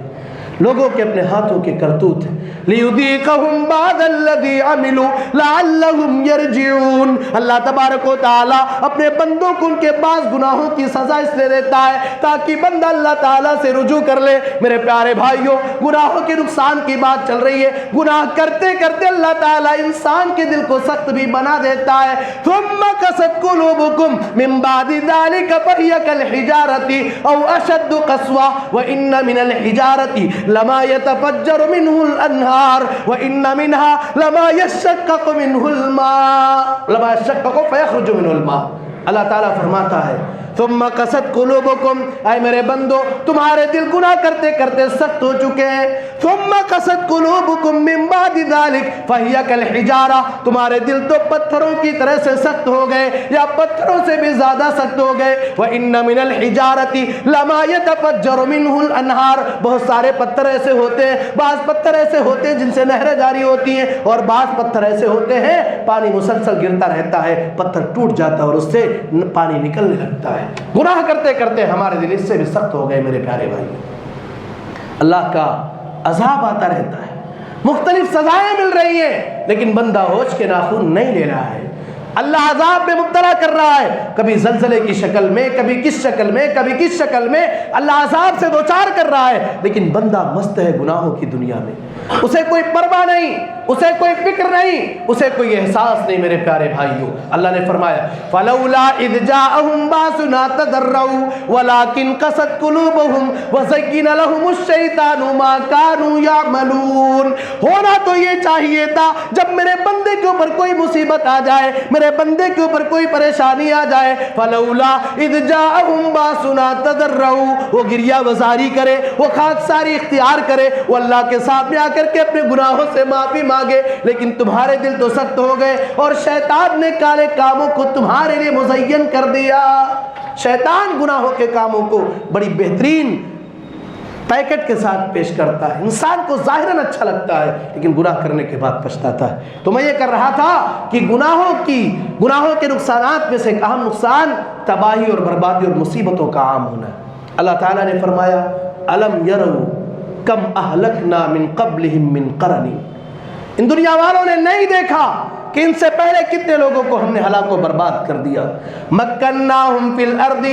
لوگوں کے اپنے ہاتھوں کے کرتوت ہیں۔ لِيُذِيقَهُمْ بَعْضَ الَّذِي عَمِلُوا لَعَلَّهُمْ يَرْجِعُونَ، اللہ تبارک و تعالیٰ اپنے بندوں کو ان کے بعض گناہوں کی سزا اس لیے دیتا ہے تاکہ بندہ اللہ تعالیٰ سے رجوع کر لے۔ میرے پیارے بھائیوں، گناہوں کے نقصان کی بات چل رہی ہے، گناہ کرتے کرتے اللہ تعالیٰ انسان کے دل کو سخت بھی بنا دیتا ہے۔ ثُمَّ قَسَتْ قُلُوبُكُمْ مِن بَعْدِ ذَلِكَ فَهِيَ كَالْحِجَارَةِ أَوْ أَشَدُّ قَسْوَةً وَإِنَّ مِنَ الْحِجَارَةِ لَمَا يَتَفَجَّرُ مِنْهُ الْأَنْهَارُ وَإِنَّ مِنْهَا لَمَا يَشَّقَّقُ مِنْهُ الْمَاءُ لَمَا يَشَّقَّقُ فَيَخْرُجُ مِنْهُ الْمَاءُ، اللہ تعالیٰ فرماتا ہے ثم قست قلوبکم، اے میرے بندو تمہارے دل گناہ کرتے کرتے سخت ہو چکے ہیں۔ ثم قست قلوبکم من بعد ذلك فهي كالحجارہ، تمہارے دل تو پتھروں کی طرح سے سخت ہو گئے یا پتھروں سے بھی زیادہ سخت ہو گئے۔ وَإِنَّ مِنَ الْحِجَارَةِ لَمَا يَتَفَجَّرُ مِنْهُ الْأَنْهَارُ، بہت سارے پتھر ایسے ہوتے ہیں، بعض پتھر ایسے ہوتے ہیں جن سے نہریں جاری ہوتی ہیں، اور بعض پتھر ایسے ہوتے ہیں پانی مسلسل گرتا رہتا ہے، پتھر ٹوٹ جاتا ہے اور اس سے پانی نکلنے لگتا ہے۔ گناہ کرتے کرتے ہمارے دل اس سے بھی سخت ہو گئے۔ میرے پیارے بھائی، اللہ کا عذاب آتا رہتا ہے، مختلف سزائیں مل رہی ہیں، لیکن بندہ ہوش کے ناخن نہیں لے رہا ہے۔ اللہ عذاب میں مبتلا کر رہا ہے، کبھی زلزلے کی شکل میں، کبھی کس شکل میں، کبھی کس شکل میں اللہ عذاب سے دوچار کر رہا ہے، لیکن بندہ مست ہے گناہوں کی دنیا میں، اسے کوئی پرواہ نہیں، اسے کوئی فکر نہیں، اسے کوئی احساس نہیں۔ میرے پیارے بھائیوں، اللہ نے فرمایا فَلَوْلَا إِذْ جَاءَهُمْ بَأْسُنَا تَضَرَّعُوا وَلَكِنْ قَسَتْ قُلُوبُهُمْ وَزَيَّنَ لَهُمُ الشَّيْطَانُ مَا كَانُوا يَعْمَلُونَ، ہونا تو یہ چاہیے تھا جب میرے بندے کے اوپر کوئی مصیبت آ جائے، میرے بندے کے اوپر کوئی پریشانی آ جائے، فَلَوْلَا إِذْ جَاءَهُمْ بَأْسُنَا تَضَرَّعُوا، وہ گریہ وزاری کرے، وہ خاکساری اختیار کرے، وہ اللہ کے سامنے آ کر کے اپنے گناہوں سے معافی مانگے، لیکن تمہارے دل تو سخت ہو گئے اور شیطان نے کالے کاموں کو تمہارے لیے مزین کر دیا۔ شیطان گناہوں کے کاموں کو بڑی بہترین پیکٹ کے ساتھ پیش کرتا ہے، انسان کو ظاہراً اچھا لگتا ہے لیکن گناہ کرنے کے بعد پچھتاتا ہے۔ تو میں یہ کر رہا تھا کہ گناہوں کے نقصانات میں سے ایک اہم نقصان تباہی اور بربادی اور مصیبتوں کا عام ہونا ہے۔ اللہ تعالیٰ نے فرمایا الم یروا کم اہلکنا من قبلہم من قرن، ان دنیا والوں نے نہیں دیکھا کہ ان سے پہلے کتنے لوگوں کو ہم نے ہلاک و برباد کر دیا. مکناہم فی الارض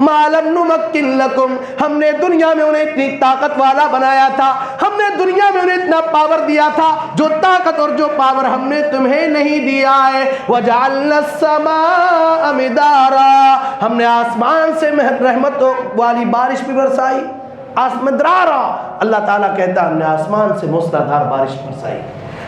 ما لم نمکن لکم، ہم نے دنیا میں انہیں اتنی طاقت والا بنایا تھا، ہم نے دنیا میں انہیں اتنا پاور دیا تھا جو طاقت اور جو پاور ہم نے تمہیں نہیں دیا ہے. وجعلنا السماء مدارا، ہم نے آسمان سے رحمت والی بارش بھی برسائی. مدرارا، اللہ تعالیٰ کہتا ہے ہم نے آسمان سے موسلادھار بارش برسائی،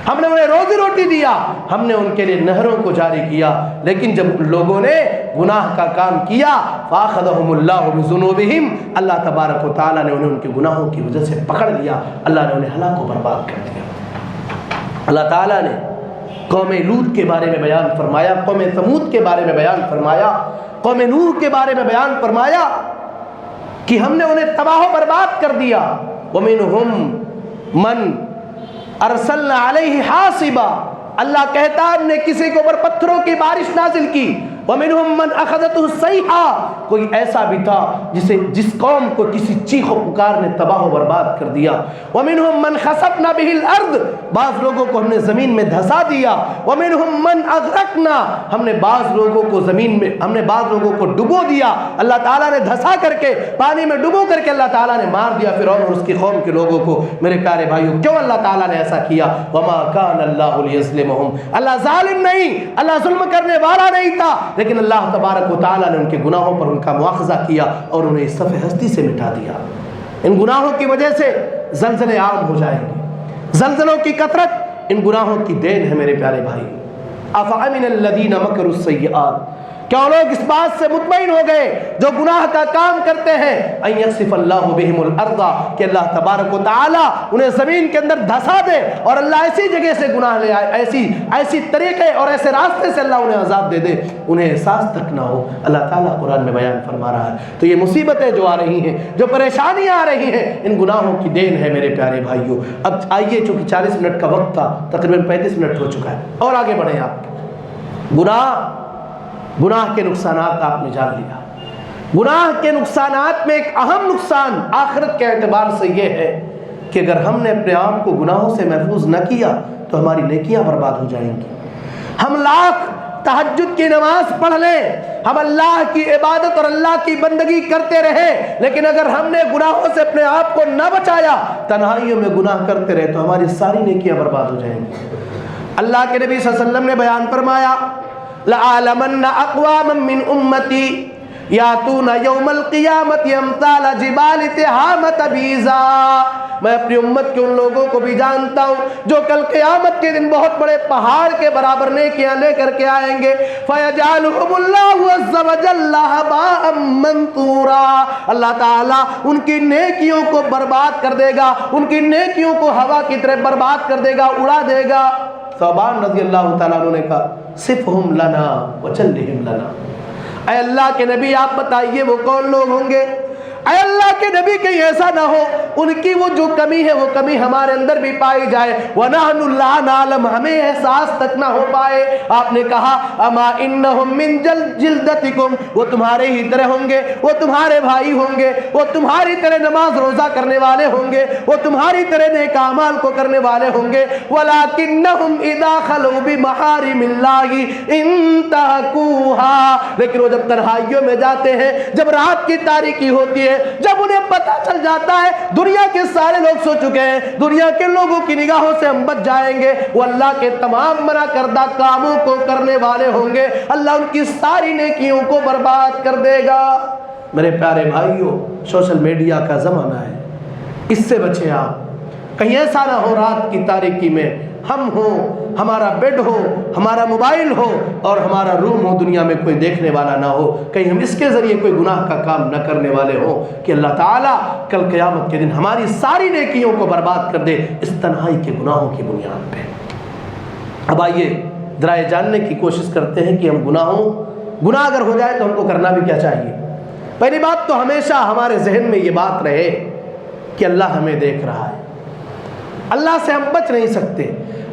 ہم نے انہیں روزی روٹی دیا، ہم نے ان کے لیے نہروں کو جاری کیا. لیکن جب لوگوں نے گناہ کا کام کیا فاخذہم اللہ بذنوبہم، اللہ تبارک و تعالیٰ نے انہیں ان کے گناہوں کی وجہ سے پکڑ لیا، اللہ نے انہیں ہلاک و برباد کر دیا. اللہ تعالیٰ نے قوم لوط کے بارے میں بیان فرمایا، قوم ثمود کے بارے میں بیان فرمایا، قوم نوح کے بارے میں بیان فرمایا کہ ہم نے انہیں تباہ و برباد کر دیا. وَمِنْهُمْ مَنْ ارسلنا علیہ حاصبا، اللہ کہتا ہے ہم نے کسی کے اوپر پتھروں کی بارش نازل کی. ومنہم من اخذته الصیحہ، کوئی ایسا بھی تھا جس قوم کو کسی چیخ و پکار نے تباہ و برباد کر دیا. ومنہم من خسفنا به الارض، بعض لوگوں کو ہم نے زمین میں دھسا دیا. ومنہم من اغرقنا، ہم نے بعض لوگوں کو زمین میں بعض لوگوں کو ڈبو دیا. اللہ تعالیٰ نے دھسا کر کے پانی میں ڈبو کر کے اللہ تعالیٰ نے مار دیا فرعون اور اس کی قوم کے لوگوں کو. میرے پیارے بھائیوں، کیوں اللہ تعالیٰ نے ایسا کیا؟ وما کان اللہ لیظلمہم، اللہ ظالم نہیں، اللہ ظلم کرنے والا نہیں تھا، لیکن اللہ تبارک و تعالیٰ نے ان کے گناہوں پر ان کا مواخذہ کیا اور انہیں اس صفحہ ہستی سے مٹا دیا. ان گناہوں کی وجہ سے زلزلے عام ہو جائیں گے. زلزلوں کی کثرت ان گناہوں کی دین ہے میرے پیارے بھائی. افامن الذین مکروا السیئات، کیا لوگ اس بات سے مطمئن ہو گئے جو گناہ کا کام کرتے ہیں ان یخسف اللہ بہم الارض، کہ اللہ تبارک و تعالی انہیں زمین کے اندر دھسا دے اور اللہ ایسی جگہ سے گناہ لے آئے، ایسی طریقے اور ایسے راستے سے اللہ انہیں عذاب دے دے انہیں احساس تک نہ ہو. اللہ تعالیٰ قرآن میں بیان فرما رہا ہے. تو یہ مصیبتیں جو آ رہی ہیں، جو پریشانیاں آ رہی ہیں، ان گناہوں کی دین ہے میرے پیارے بھائیوں. اب آئیے، چونکہ 40 منٹ کا وقت تھا، تقریباً 35 منٹ ہو چکا ہے، اور آگے بڑھیں. آپ گناہ کے نقصانات آپ نے جان لیا. گناہ کے نقصانات میں ایک اہم نقصان آخرت کے اعتبار سے یہ ہے کہ اگر ہم نے اپنے آپ کو گناہوں سے محفوظ نہ کیا تو ہماری نیکیاں برباد ہو جائیں گی. ہم لاکھ تہجد کی نماز پڑھ لیں، ہم اللہ کی عبادت اور اللہ کی بندگی کرتے رہے، لیکن اگر ہم نے گناہوں سے اپنے آپ کو نہ بچایا، تنہائیوں میں گناہ کرتے رہے، تو ہماری ساری نیکیاں برباد ہو جائیں گی. اللہ کے نبی صلی اللہ علیہ وسلم نے بیان فرمایا لَأَعْلَمَنَّ أَقْوَامًا مِّنْ أُمَّتِي یاتون یوم القیامت امثال جبال تہامۃ بیضا، میں اپنی امت کے ان لوگوں کو بھی جانتا ہوں جو کل قیامت کے دن بہت بڑے پہاڑ کے برابر نیکیاں لے کر کے آئیں گے. فیجعلہم اللہ عز وجل ہباء منثورا، اللہ تعالیٰ ان کی نیکیوں کو برباد کر دے گا، ان کی نیکیوں کو ہوا کی طرح برباد کر دے گا، اڑا دے گا. ثوبان رضی اللہ تعالیٰ عنہ نے کہا صفہم لنا وجلہم لنا، اے اللہ کے نبی آپ بتائیے وہ کون لوگ ہوں گے؟ اے اللہ کے نبی کہیں ایسا نہ ہو ان کی وہ جو کمی ہے وہ کمی ہمارے اندر بھی پائی جائے. وَنَحْنُ لَا نَعْلَمُ، ہمیں احساس تک نہ ہو پائے. آپ نے کہا اما انہم من جلدتکم، وہ تمہارے ہی طرح ہوں گے، وہ تمہارے بھائی ہوں گے، وہ تمہاری طرح نماز روزہ کرنے والے ہوں گے، وہ تمہاری طرح نیک اعمال کو کرنے والے ہوں گے. وَلَكِنَّهُمْ إِذَا خَلَوْا بِمَحَارِمِ اللَّهِ انتهكوها، لیکن وہ جب تنہائیوں میں جاتے ہیں، جب رات کی تاریکی ہوتی ہے، جب انہیں پتہ چل جاتا ہے دنیا کے سارے لوگ سو چکے ہیں، دنیا کے لوگوں کی نگاہوں سے ہم بچ جائیں گے، وہ اللہ کے تمام منع کردہ کاموں کو کرنے والے ہوں گے، اللہ ان کی ساری نیکیوں کو برباد کر دے گا. میرے پیارے بھائیوں، سوشل میڈیا کا زمانہ ہے، اس سے بچیں آپ. کہیں ایسا نہ ہو رات کی تاریکی میں ہم ہوں، ہمارا بیڈ ہو، ہمارا موبائل ہو اور ہمارا روم ہو، دنیا میں کوئی دیکھنے والا نہ ہو، کہیں ہم اس کے ذریعے کوئی گناہ کا کام نہ کرنے والے ہوں کہ اللہ تعالیٰ کل قیامت کے دن ہماری ساری نیکیوں کو برباد کر دے اس تنہائی کے گناہوں کی بنیاد پہ. اب آئیے ذرا یہ جاننے کی کوشش کرتے ہیں کہ ہم گناہ اگر ہو جائے تو ہم کو کرنا بھی کیا چاہیے. پہلی بات تو ہمیشہ ہمارے ذہن میں یہ بات رہے کہ اللہ ہمیں دیکھ رہا ہے، اللہ سے ہم بچ نہیں سکتے.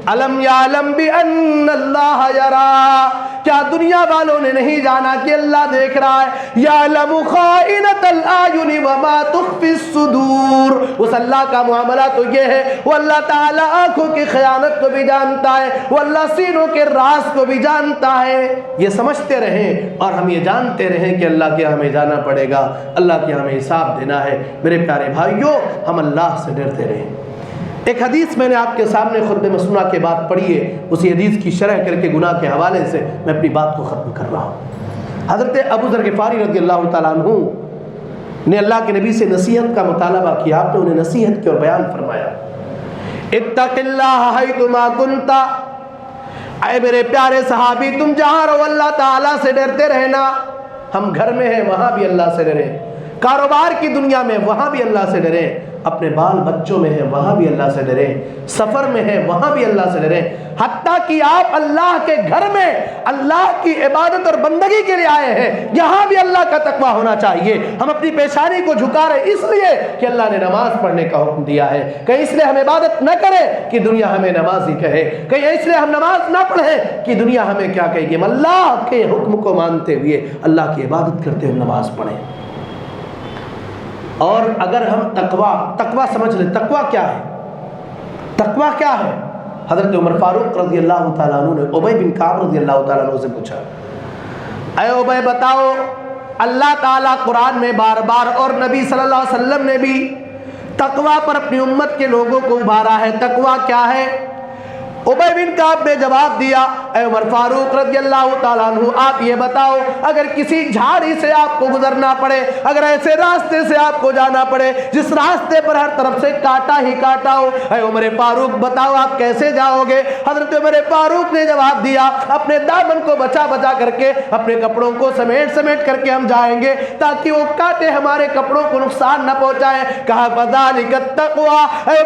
الم یعلم بان اللہ یرا، کیا دنیا والوں نے نہیں جانا کہ اللہ دیکھ رہا ہے؟ یعلم خائنۃ الاعین وما تخفی الصدور. اس اللہ کا معاملہ تو یہ ہے وہ اللہ تعالیٰ آنکھوں کی خیانت کو بھی جانتا ہے, وہ اللہ سینوں کے راز کو بھی جانتا ہے. یہ سمجھتے رہیں اور ہم یہ جانتے رہیں کہ اللہ کے یہاں ہمیں جانا پڑے گا, اللہ کے یہاں ہمیں حساب دینا ہے. میرے پیارے بھائیوں, ہم اللہ سے ڈرتے رہیں. ایک حدیث میں نے آپ کے سامنے خطبہ مسنونہ کے بعد پڑھی ہے, اسی حدیث کی شرح کر کے گناہ کے حوالے سے میں اپنی بات کو ختم کر رہا ہوں. حضرت ابو ذر غفاری رضی اللہ تعالیٰ عنہ نے اللہ کے نبی سے نصیحت کا مطالبہ کیا. آپ نے انہیں نصیحت کی اور بیان فرمایا, اتق اللہ حیثما کنت. اے میرے پیارے صحابی, تم جہاں رہو اللہ تعالیٰ سے ڈرتے رہنا. ہم گھر میں ہیں وہاں بھی اللہ سے ڈریں, کاروبار کی دنیا میں وہاں بھی اللہ سے ڈریں, اپنے بال بچوں میں ہیں وہاں بھی اللہ سے ڈریں, سفر میں ہیں وہاں بھی اللہ سے ڈریں. حتیٰ کہ آپ اللہ کے گھر میں اللہ کی عبادت اور بندگی کے لیے آئے ہیں, یہاں بھی اللہ کا تقویٰ ہونا چاہیے. ہم اپنی پیشانی کو جھکا رہے اس لیے کہ اللہ نے نماز پڑھنے کا حکم دیا ہے. کہیں اس لیے ہم عبادت نہ کریں کہ دنیا ہمیں نمازی کہے, کہیں اس لیے ہم نماز نہ پڑھیں کہ دنیا ہمیں کیا کہے گی. ہم اللہ کے حکم کو مانتے ہوئے اللہ کی عبادت کرتے ہوئے نماز پڑھیں. اور اگر ہم تقویٰ سمجھ لیں, تقویٰ کیا ہے؟ تقویٰ کیا ہے؟ حضرت عمر فاروق رضی اللہ تعالیٰ عنہ نے ابی بن کعب رضی اللہ تعالیٰ عنہ سے پوچھا, اے ابی بتاؤ, اللہ تعالیٰ قرآن میں بار بار اور نبی صلی اللہ علیہ وسلم نے بھی تقویٰ پر اپنی امت کے لوگوں کو ابھارا ہے, تقویٰ کیا ہے؟ ابی بن کعب نے جواب دیا, اے عمر فاروق رضی اللہ تعالیٰ عنہ, آپ یہ بتاؤ, اگر کسی جھاڑی سے آپ کو گزرنا پڑے, اگر ایسے راستے سے آپ کو جانا پڑے جس راستے پر ہر طرف سے کانٹا ہی کانٹا ہو, اے عمر فاروق بتاؤ آپ کیسے جاؤ گے؟ حضرت عمر فاروق نے جواب دیا, اپنے دامن کو بچا بچا کر کے, اپنے کپڑوں کو سمیٹ سمیٹ کر کے ہم جائیں گے تاکہ وہ کانٹے ہمارے کپڑوں کو نقصان نہ پہنچائے. کہا فذلک التقویٰ. اے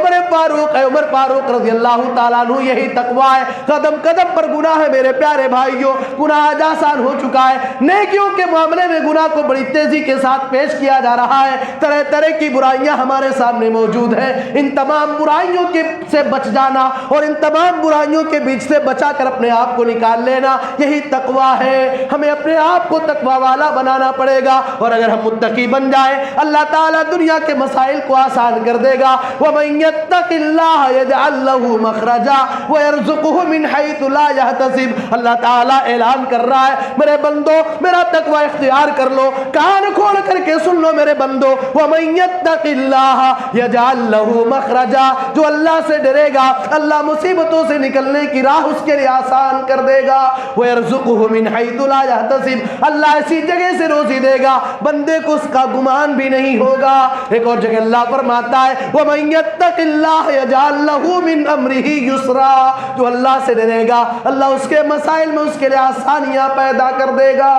عمر فاروق رضی اللہ تعالیٰ عنہ, یہی تقویٰ ہے. قدم قدم پر گناہ ہے میرے پیارے بھائیوں, گناہ آج آسان ہو چکا ہے. نیکیوں کے معاملے میں گناہ کو بڑی تیزی کے ساتھ پیش کیا جا رہا ہے. طرح طرح کی برائیاں ہمارے سامنے موجود ہیں. ان تمام برائیوں سے بچ جانا اور ان تمام برائیوں کے بیچ سے بچا کر اپنے آپ کو نکال لینا, یہی تقویٰ ہے. ہمیں اپنے آپ کو تقویٰ والا بنانا پڑے گا, اور اگر ہم متقی بن جائیں اللہ تعالیٰ دنیا کے مسائل کو آسان کر دے گا. وَمَن يَتَّقِ اللَّهَ يَجْعَل لَّهُ مَخْرَجًا وَيَرْزُقْهُ مِنْ حَيْثُ لَا يَحْتَسِبُ. اللہ تعالیٰ اعلان کر رہا ہے, میرے بندو میرا تقویٰ اختیار کر لو, کان کھول کر کے سن لو میرے بندو. وَمَن يَتَّقِ اللَّهَ يَجْعَل لَّهُ مَخْرَجًا, جو اللہ سے ڈرے گا اللہ مصیبتوں سے نکلنے کی راہ اس کے لیے آسان کر دے گا. وَيَرْزُقْهُ مِنْ حَيْثُ لَا يَحْتَسِبُ, اللہ ایسی جگہ سے روزی دے گا بندے کو اس کا گمان بھی نہیں ہوگا. ایک اور جگہ اللہ فرماتا ہے, وَمَن يَتَّقِ اللَّهَ يَجْعَل لَّهُ مِنْ أَمْرِهِ يُسْرًا, جو اللہ سے ڈرے گا اللہ اس کے مسائل میں اس کے لیے آسانیاں پیدا کر دے گا.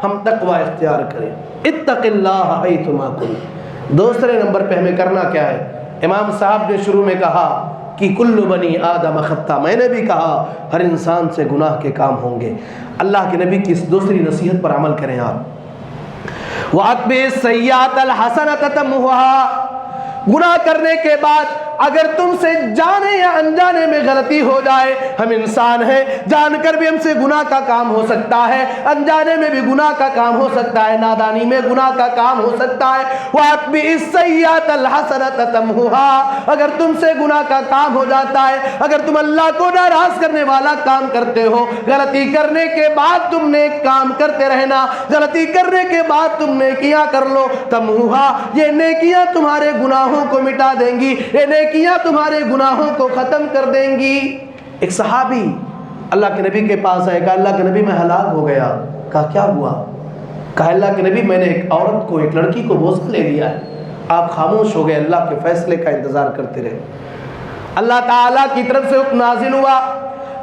ہم تقویٰ اختیار کریں. اتق اللہ حیثما کنت. دوسرے نمبر پہ ہمیں کرنا کیا ہے؟ امام صاحب نے شروع میں کہا کہ کل بنی آدم خطا, میں نے بھی کہا ہر انسان سے گناہ کے کام ہوں گے. اللہ کے نبی کی اس دوسری نصیحت پر عمل کریں آپ. وَأَتْبِعِ السَّيِّئَةَ الْحَسَنَةَ تَمْحُهَا, گناہ کرنے کے بعد اگر تم سے جانے یا انجانے میں غلطی ہو جائے, ہم انسان ہیں, جان کر بھی ہم سے گناہ کا کام ہو سکتا ہے, انجانے میں بھی گناہ کا کام ہو سکتا ہے, نادانی میں گناہ کا کام ہو سکتا ہے. وَأَتْبِعِ السَّيِّئَةَ الْحَسَنَةَ تَمْحُهَا, اگر تم سے گناہ کا کام ہو جاتا ہے, اگر تم اللہ کو ناراض کرنے والا کام کرتے ہو, غلطی کرنے کے بعد تم نیک کام کرتے رہنا, غلطی کرنے کے بعد تم نیکیاں کر لو. تمحوہا, یہ نیکیاں تمہارے گناہوں کو مٹا دیں گی, یہ نیکیاں تمہارے گناہوں کو ختم کر دیں گی. ایک صحابی اللہ کے نبی کے پاس آئے, کہا اللہ کے نبی میں ہلاک ہو گیا. کہا کیا ہوا؟ کہا اللہ کے نبی میں نے ایک عورت کو, ایک لڑکی کو بوسہ لے لیا ہے. آپ خاموش ہو گئے, اللہ کے فیصلے کا انتظار کرتے رہے. اللہ تعالیٰ کی طرف سے حکم نازل ہوا,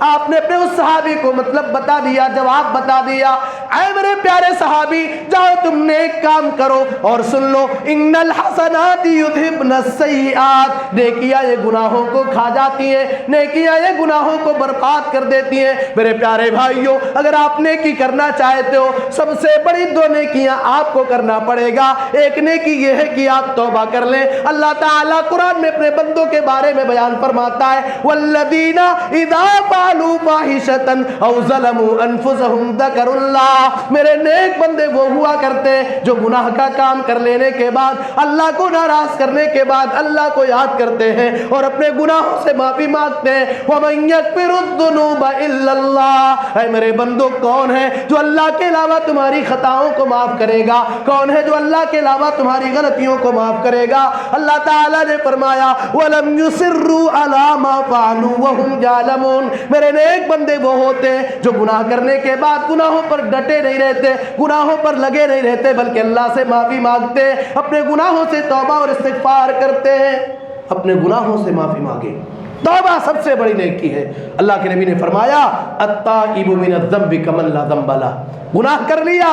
آپ نے اپنے اس صحابی کو مطلب بتا دیا, جواب بتا دیا. اے میرے پیارے صحابی, جاؤ تم نیک کام کرو, اور سن لو, ان الحسنات یذھبن السیئات, نیکیاں یہ گناہوں کو کھا جاتی ہیں, نیکیاں یہ گناہوں کو برباد کر دیتی ہیں. میرے پیارے بھائیوں, اگر آپ نیکی کرنا چاہتے ہو, سب سے بڑی دو نیکیاں آپ کو کرنا پڑے گا. ایک نیکی یہ ہے کہ آپ توبہ کر لیں. اللہ تعالیٰ قرآن میں اپنے بندوں کے بارے میں بیان فرماتا ہے, والذین اذا فعلوا فاحشة او ظلموا انفسهم ذکروا اللہ، میرے نیک بندے وہ ہوا کرتے جو گناہ کا کام کر لینے کے بعد، اللہ کو ناراض کرنے کے بعد اللہ کو یاد کرتے ہیں اور اپنے گناہوں سے معافی مانگتے ہیں۔ وَمَن يَغْفِرُ الذُّنُوبَ إِلَّا اللَّهُ، اے میرے بندو کون ہے جو اللہ کے علاوہ تمہاری خطاؤں کو معاف کرے گا؟ کون ہے جو اللہ کے علاوہ تمہاری غلطیوں کو معاف کرے گا؟ اللہ تعالیٰ نے فرمایا وَلَمْ يُصِرُّوا عَلَى مَا فَعَلُوا وَهُمْ يَعْلَمُونَ، میرے نیک بندے وہ ہوتے ہیں جو گناہ کرنے کے بعد گناہوں پر ڈٹے نہیں رہتے، گناہوں پر لگے نہیں رہتے، بلکہ اللہ سے معافی مانگتے، اپنے گناہوں سے توبہ اور استغفار کرتے ہیں۔ اپنے گناہوں سے معافی مانگے، توبہ سب سے بڑی نیکی ہے۔ اللہ کے نبی نے فرمایا التائب من الذنب کمن لا ذنب لہ، گناہ کر لیا،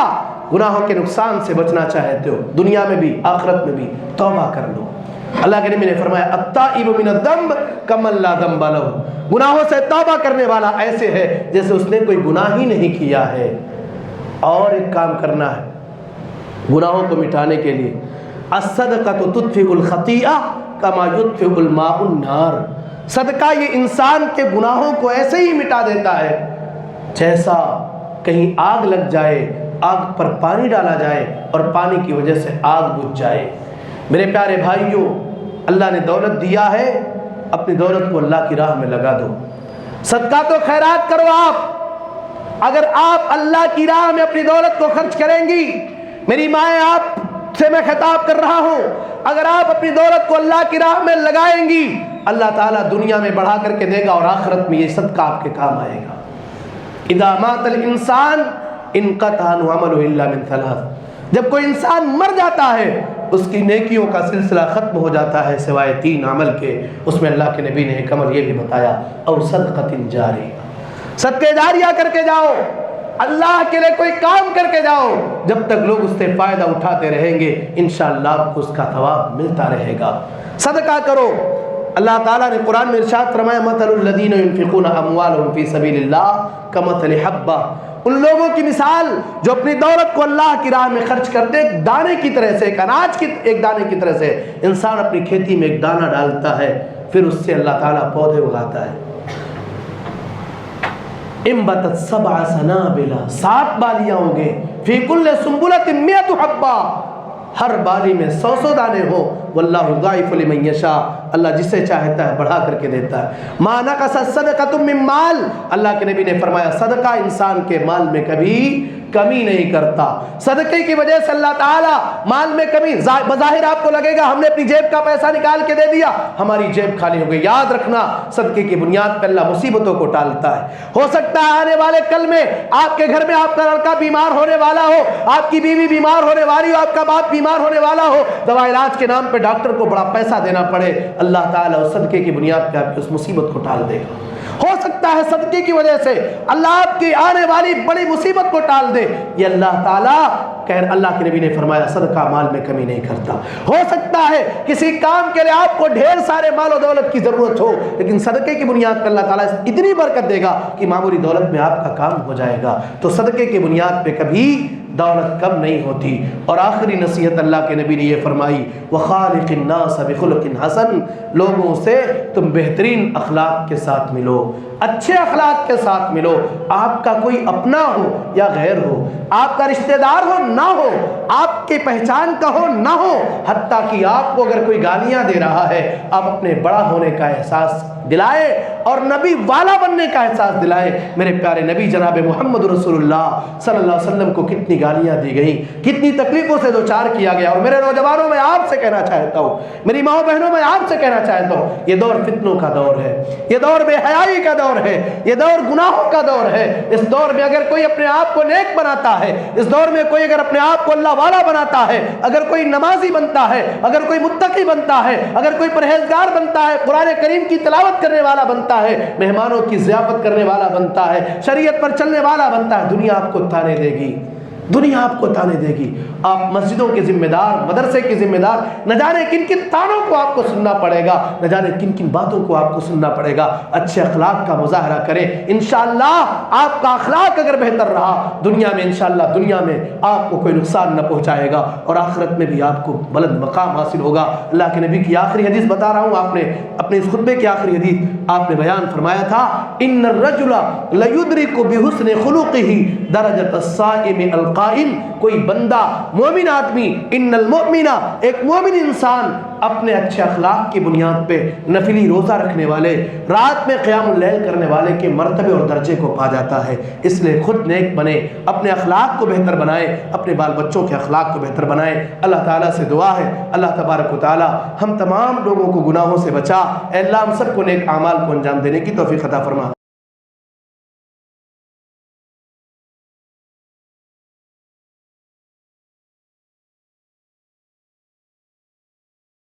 گناہوں کے نقصان سے بچنا چاہتے ہو دنیا میں بھی آخرت میں بھی، توبہ کر لو۔ اللہ کے نبی نے فرمایا التائب من الذنب کمن لا ذنب لہ، گناہوں سے توبہ کرنے والا ایسے ہے جیسے اس نے کوئی گناہ ہی نہیں کیا ہے۔ اور ایک کام کرنا ہے گناہوں کو مٹانے کے لیے، الصدقۃ تطفئ الخطیئہ کما یطفئ الماء النار، صدقہ یہ انسان کے گناہوں کو ایسے ہی مٹا دیتا ہے جیسا کہیں آگ لگ جائے، آگ پر پانی ڈالا جائے اور پانی کی وجہ سے آگ بجھ جائے۔ میرے پیارے بھائیوں، اللہ نے دولت دیا ہے، اپنی دولت کو اللہ کی راہ میں لگا دو، صدقہ تو خیرات کرو۔ آپ اگر آپ اللہ کی راہ میں اپنی دولت کو خرچ کریں گی، میری مائیں آپ سے میں خطاب کر رہا ہوں، اگر آپ اپنی دولت کو اللہ کی راہ میں لگائیں گی، اللہ تعالیٰ دنیا میں بڑھا کر کے دے گا اور آخرت میں یہ صدقہ آپ کے کام آئے گا۔ اذا مات الانسان انقطع عنہ عمله الا من ثلاث، جب کوئی انسان مر جاتا ہے اس کی نیکیوں کا سلسلہ ختم ہو جاتا ہے سوائے 3 عمل کے۔ اس میں اللہ کے نبی نے ایک عمل یہ بھی بتایا اور صدقۃ جاری، صدقہ جاریہ کر کے جاؤ، اللہ کے لیے کوئی کام کر کے جاؤ، جب تک لوگ اس سے فائدہ اٹھاتے رہیں گے انشاءاللہ آپ کو اس کا ثواب ملتا رہے گا۔ صدقہ کرو۔ اللہ تعالیٰ نے قرآن میں ارشاد فرمایا مثل الذین ينفقون اموالهم فی سبیل اللہ کمثل حبہ، ان لوگوں کی مثال جو اپنی دولت کو اللہ کی راہ میں خرچ کرتے، ایک دانے کی طرح سے، ایک اناج کی ایک دانے کی طرح سے۔ انسان اپنی کھیتی میں ایک دانہ ڈالتا ہے، پھر اس سے اللہ تعالیٰ پودے اگاتا ہے۔ انبتت 7 سنابل، 7 بالیاں ہوں گے، فی کل سنبلۃ 100 حبہ، ہر بالی میں 100 دانے ہو۔ واللہ یضاعف لمن یشاء، اللہ جسے چاہتا ہے بڑھا کر کے دیتا ہے۔ ما نقصت صدقۃ من مال، اللہ کے نبی نے فرمایا صدقہ انسان کے مال میں کبھی کمی نہیں کرتا۔ صدقے کی وجہ سے اللہ تعالیٰ مال میں کمی، بظاہر آپ کو لگے گا ہم نے اپنی جیب کا پیسہ نکال کے دے دیا، ہماری جیب خالی ہو گئی۔ یاد رکھنا صدقے کی بنیاد پہ اللہ مصیبتوں کو ٹالتا ہے۔ ہو سکتا ہے آنے والے کل میں آپ کے گھر میں آپ کا لڑکا بیمار ہونے والا ہو، آپ کی بیوی بیمار ہونے والی ہو، آپ کا باپ بیمار ہونے والا ہو، دوا علاج کے نام پہ ڈاکٹر کو بڑا پیسہ دینا پڑے، اللہ تعالیٰ اس صدقے کی بنیاد پہ آپ کی اس مصیبت کو ٹال دے گا۔ ہو سکتا ہے صدقے کی وجہ سے اللہ آپ کی آنے والی بڑی مصیبت کو ٹال دے، یہ اللہ تعالیٰ اللہ کے نبی نے فرمایا صدقہ مال میں کمی نہیں کرتا۔ ہو سکتا ہے کسی کام کے لیے آپ کو ڈھیر سارے مال و دولت کی ضرورت ہو، لیکن صدقے کی بنیاد پر اللہ تعالیٰ اتنی برکت دے گا کہ معمولی دولت میں آپ کا کام ہو جائے گا۔ تو صدقے کی بنیاد پہ کبھی دولت کم نہیں ہوتی۔ اور آخری نصیحت اللہ کے نبی نے یہ فرمائی وَخَالِقِ النَّاسَ بِخُلُقٍ حَسَنٍ، لوگوں سے تم بہترین اخلاق کے ساتھ ملو، اچھے اخلاق کے ساتھ ملو۔ آپ کا کوئی اپنا ہو یا غیر ہو، آپ کا رشتہ دار ہو نہ ہو، آپ کی پہچان کا ہو نہ ہو، حتیٰ کہ آپ کو اگر کوئی گالیاں دے رہا ہے آپ اپنے بڑا ہونے کا احساس دلائے اور نبی والا بننے کا احساس دلائے۔ میرے پیارے نبی جناب محمد رسول اللہ صلی اللہ علیہ وسلم کو کتنی گالیاں دی گئیں، کتنی تکلیفوں سے دوچار کیا گیا۔ اور میرے نوجوانوں میں آپ سے کہنا چاہتا ہوں، میری ماں بہنوں میں آپ سے کہنا چاہتا ہوں، یہ دور فتنوں کا دور ہے، یہ دور بے حیائی کا دور ہے، یہ دور گناہوں کا دور ہے۔ اس دور میں اگر کوئی اپنے آپ کو نیک بناتا ہے، اس دور میں کوئی اگر اپنے آپ کو اللہ والا بناتا ہے، اگر کوئی نمازی بنتا ہے، اگر کوئی متقی بنتا ہے، اگر کوئی پرہیزگار بنتا ہے، قرآن کریم کی تلاوت کرنے والا بنتا ہے، مہمانوں کی ضیافت کرنے والا بنتا ہے، شریعت پر چلنے والا بنتا ہے، دنیا آپ کو تانے دے گی دنیا آپ کو تانے دے گی، آپ مسجدوں کے ذمہ دار، مدرسے کے ذمہ دار، نہ جانے کن کن تانوں کو آپ کو سننا پڑے گا، نہ جانے کن کن باتوں کو آپ کو سننا پڑے گا۔ اچھے اخلاق کا مظاہرہ کریں، انشاءاللہ آپ کا اخلاق اگر بہتر رہا، دنیا میں انشاءاللہ دنیا میں آپ کو کوئی نقصان نہ پہنچائے گا، اور آخرت میں بھی آپ کو بلند مقام حاصل ہوگا۔ اللہ کے نبی کی آخری حدیث بتا رہا ہوں، آپ نے اپنے اس خطبے کی آخری حدیث آپ نے بیان فرمایا تھا، ان الرجل لیدرک بحسن خلقہ درجۃ الصائم القائم، کوئی بندہ مومن آدمی، ان المؤمن، ایک مومن انسان اپنے اچھے اخلاق کی بنیاد پہ نفلی روزہ رکھنے والے، رات میں قیام اللیل کرنے والے کے مرتبے اور درجے کو پا جاتا ہے۔ اس لیے خود نیک بنے، اپنے اخلاق کو بہتر بنائیں، اپنے بال بچوں کے اخلاق کو بہتر بنائیں۔ اللہ تعالیٰ سے دعا ہے، اللہ تبارک و تعالیٰ ہم تمام لوگوں کو گناہوں سے بچا، اے اللہ ہم سب کو نیک اعمال کو انجام دینے کی توفیق عطا فرما۔